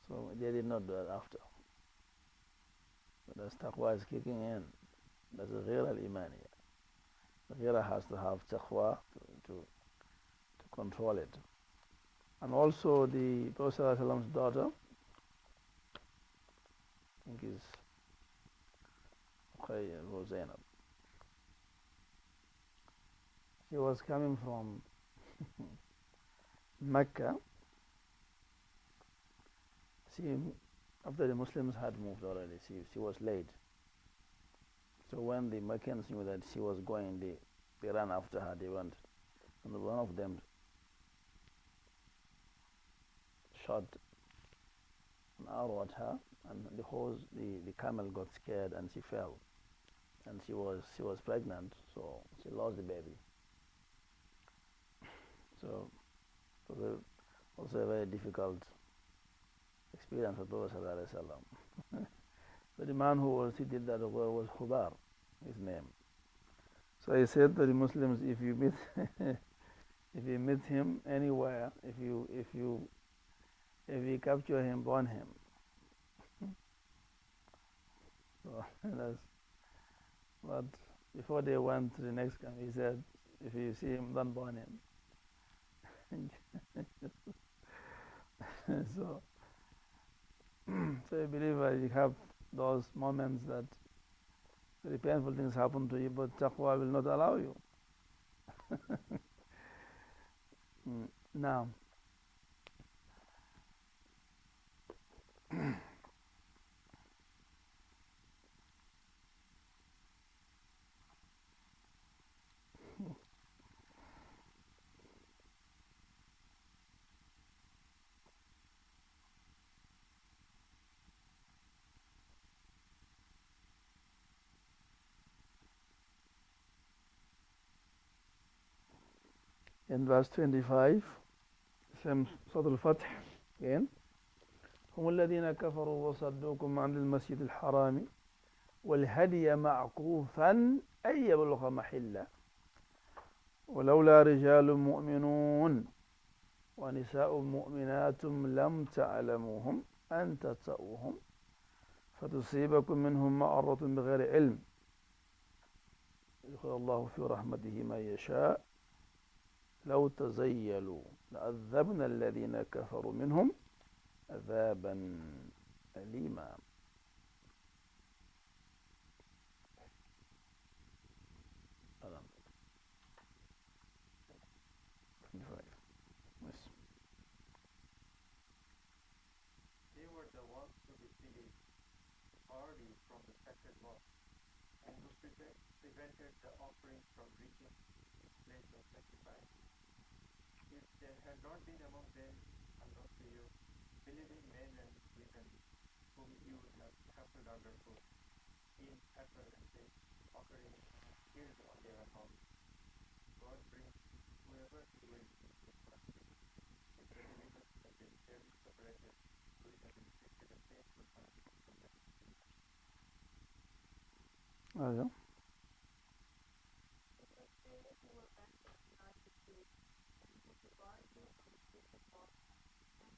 So they did not do that after. But as taqwa is kicking in, that's a real Iman here. The ghira has to have taqwa to control it. And also the Prophet's daughter, I think is Zainab. She was coming from Mecca. After the Muslims had moved already, she was late. So when the Meccans knew that she was going, they ran after her. They went, and one of them shot an arrow at her, and the camel got scared and she fell. And she was pregnant, so she lost the baby. So it was also a very difficult experience for Prophet ﷺ. So the man who did that was Khubar, his name. So he said to the Muslims, if you meet him anywhere, if you capture him, burn him. So but before they went to the next camp, he said, if you see him, don't burn him. So a believer, you have those moments that very painful things happen to you, but taqwa will not allow you. Now, in verse 25, same Surah Al-Fatih again. هم الذين كفروا وصدوكم عن المسجد الحرام والهدي معكوفا أن يبلغ محله ولولا رجال مؤمنون ونساء مؤمنات لم تعلموهم أن تطؤوهم فتصيبكم منهم معرة بغير علم يدخل الله في رحمته من يشاء لو تزيلوا لَعَذَّبْنَا الَّذِينَ كَفَرُوا مِنْهُمْ عَذَابًا أَلِيمًا. Yes. They were the ones who received authority from the sacred law and who prevented the offerings from reaching its place of sacrifice. If there had not been among them, unknown to you, believing men and women whom you would have trampled underfoot in cattle and pigs, offering killed on their account, God brings whoever He will into mercy. If the believers had been clearly separated, we would have inflicted a painful punishment on them. Also. Because they who were mentioned in our history and who debarred you from the sacred law and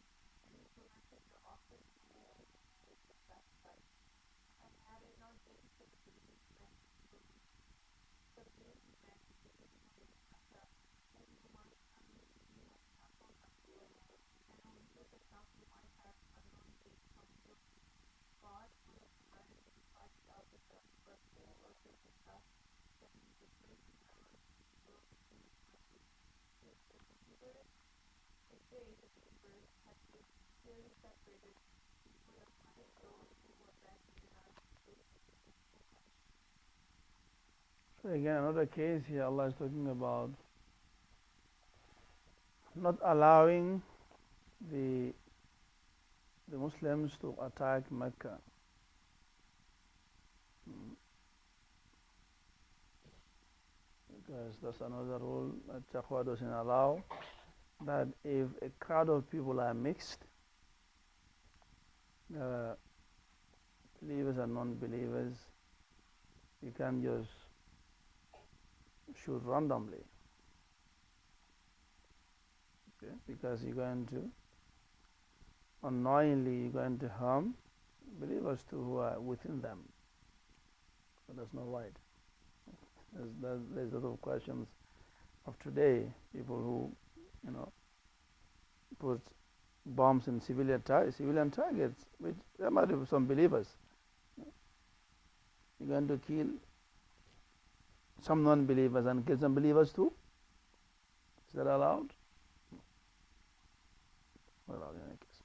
prevented the offering from reaching its place of sacrifice, and had it not been for the believing men and women who Mecca, whom you might unknowingly have trampled underfoot, and whom you yourself you might have unknowingly come close to, God would have provided a party out of them, but they were wicked enough that He betrayed them ever so to His mercy. If they, the believers, had been clearly separated, He would have punished those who were mentioned in our history with the painful punishment. So again, another case here, Allah is talking about not allowing the Muslims to attack Mecca. Because that's another rule that Taqwa doesn't allow, that if a crowd of people are mixed, believers and non-believers, you can't just shoot randomly. Okay? Because you're going to, unknowingly, you're going to harm believers too who are within them. So that's not right. There's a lot of questions of today, people who, put bombs in civilian targets, which there might be some believers. You're going to kill some non-believers and kill some believers too? Is that allowed? Not allowed in any case.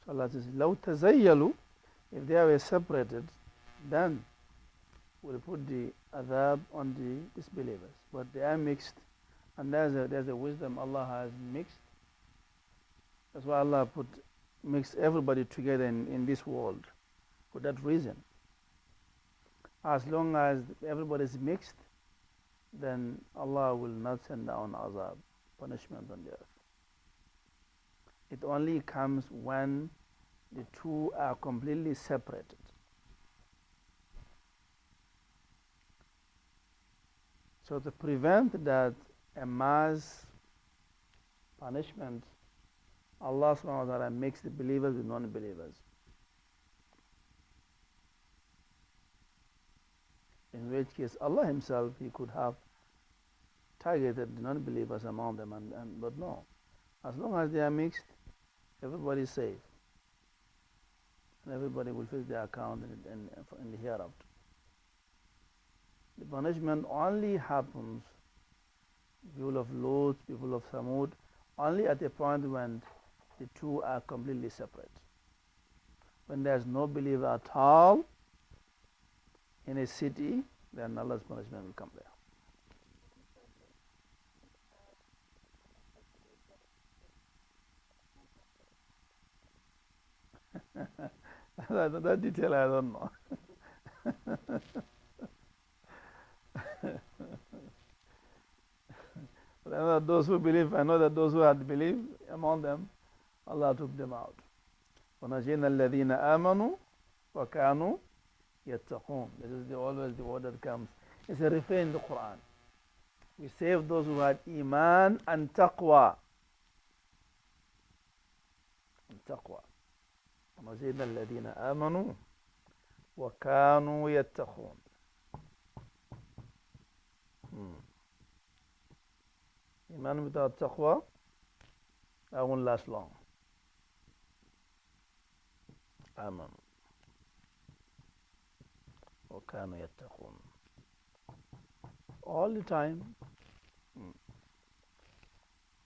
So Allah says, لَوْ تَزَيَّلُوا, if they were separated, then we'll put the adhab on the disbelievers. But they are mixed, and there's a wisdom Allah has mixed. That's why Allah mixed everybody together in this world, for that reason. As long as everybody is mixed, then Allah will not send down azab, punishment on the earth. It only comes when the two are completely separated. So to prevent that a mass punishment, Allah subhanahu wa ta'ala makes the believers with non-believers. In which case Allah Himself, He could have targeted the non-believers among them, but no. As long as they are mixed, everybody is safe. And everybody will face their account in the hereafter. The punishment only happens, people of Lut, people of Samud, only at a point when the two are completely separate. When there's no believer at all in a city, then Allah's punishment will come there. That detail I don't know. But I know that those who believe, I know that those who had believed, among them, Allah took them out. وَنَجِينَ الَّذِينَ آمَنُوا وَكَانُوا يَتَّقُونَ. This is always the word that comes. It's a refrain in the Quran. We save those who had Iman and Taqwa. Taqwa. وَنَجِينَ الَّذِينَ آمَنُوا وَكَانُوا يَتَّقُونَ. Iman without taqwa, that won't last long. آمنوا وكانوا يتقون. All the time,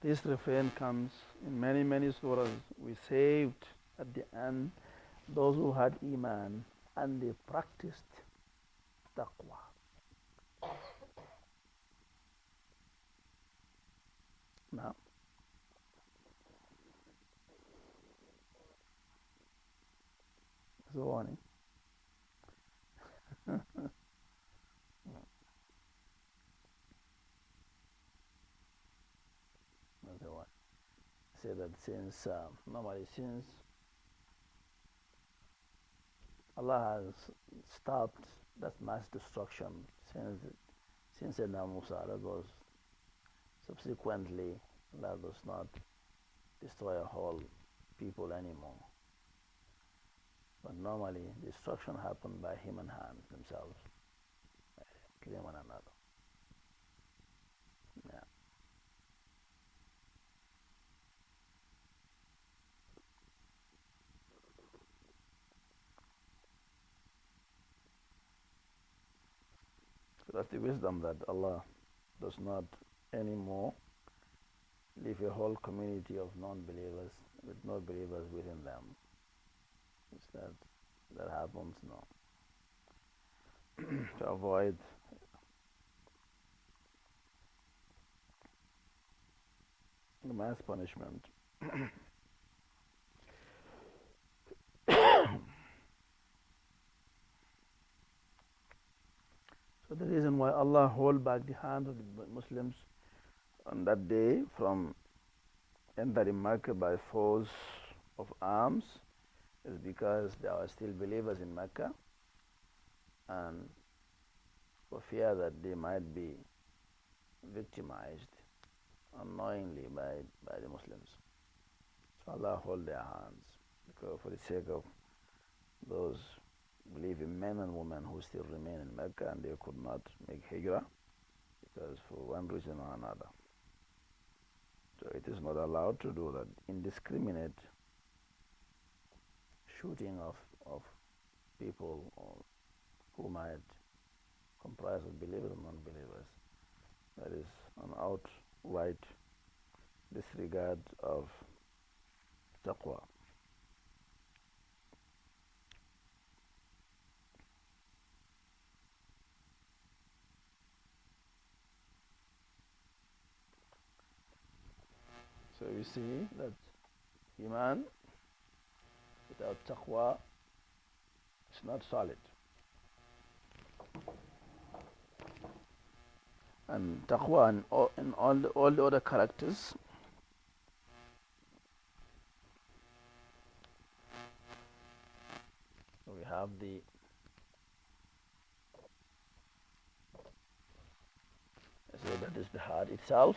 this refrain comes in many surahs. We saved at the end those who had Iman and they practiced taqwa. Now, it's a warning. That's a warning. Say that since normally since Allah has stopped that mass destruction since Sayyidina Musa, that was subsequently Allah does not destroy a whole people anymore. But normally destruction happened by human hands themselves, killing one another. Yeah. So that's the wisdom that Allah does not anymore leave a whole community of non-believers with no believers within them. Instead, that happens now to avoid mass punishment. So the reason why Allah hold back the hands of the Muslims on that day from entering Mecca by force of arms is because there are still believers in Mecca, and for fear that they might be victimized unknowingly by the Muslims. So Allah hold their hands because for the sake of those believing men and women who still remain in Mecca and they could not make hijrah because for one reason or another. So it is not allowed to do that indiscriminate shooting of people who might comprise of believers and non-believers. That is an outright disregard of taqwa. So you see that Iman without taqwa is not solid. And taqwa and all the other characters we have so that is the heart itself.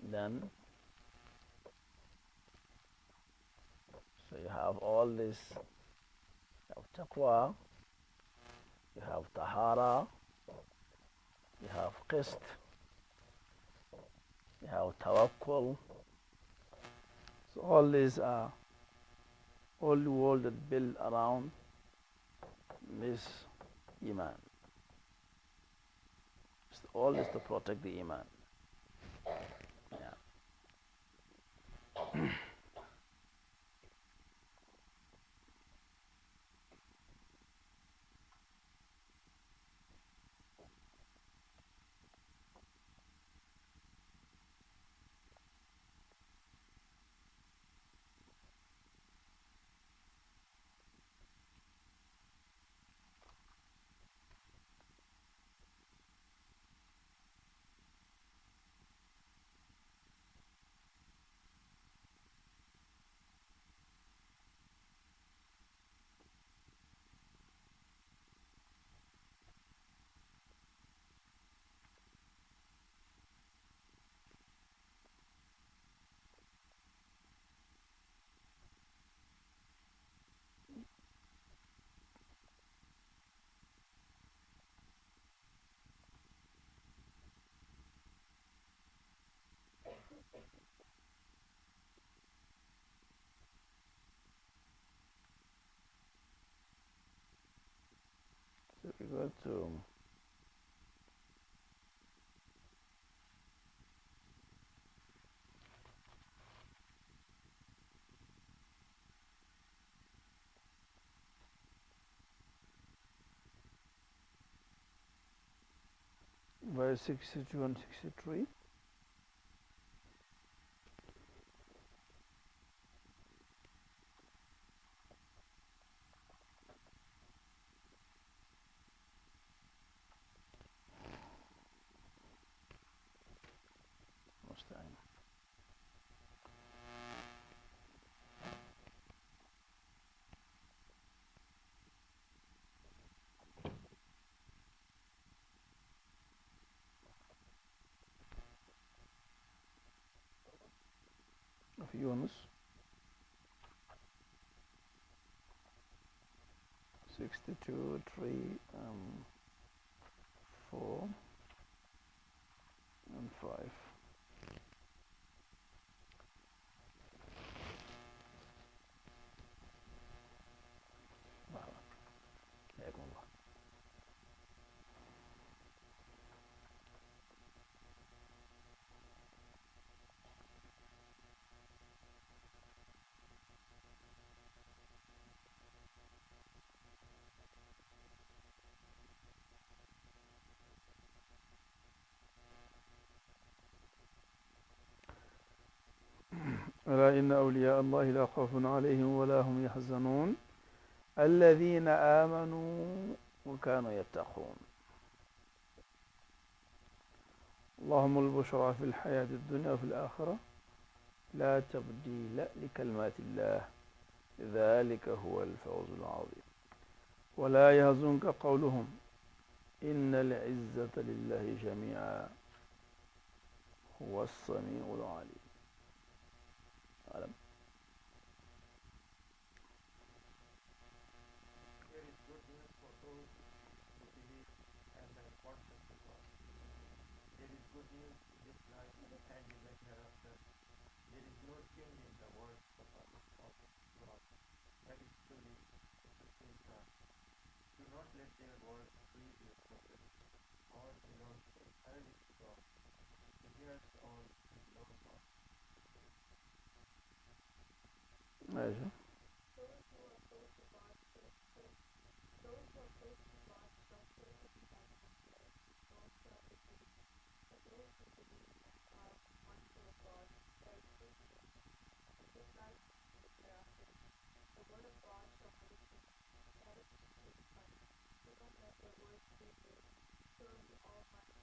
Then so you have all this, you have taqwa, you have tahara, you have qist, you have tawakkul. So all these are all the world that build around this Iman. All is to protect the Iman. Yeah. Go to verse 62 and 63. مستعين. of Yunus 62 3 4 and 5. حياكم الله. ألا إن أولياء الله لا خوف عليهم ولا هم يحزنون الذين آمنوا وكانوا يتقون. اللهم البشرى في الحياة الدنيا وفي الآخرة لا تبديل لكلمات الله ذلك هو الفوز العظيم. ولا يهزنك قولهم إن العزة لله جميعا هو السميع العليم. أعلم. There is good news for those who believe and the importance of God. There is good news in this life and in the hereafter. There is no change in the words of God. That is truly Iman. Do not let their words grieve your soul. God alone is entirely strong. He hears all and knows all. ماشي. Those who are close to God should those who are close to God shall certainly have confidence, nor shall they grieve. But those who believe and are mindful of God, there is safety in this life and the hereafter. The word of God shall never change, that is his plan. Do not let their words grieve you. Surely all minds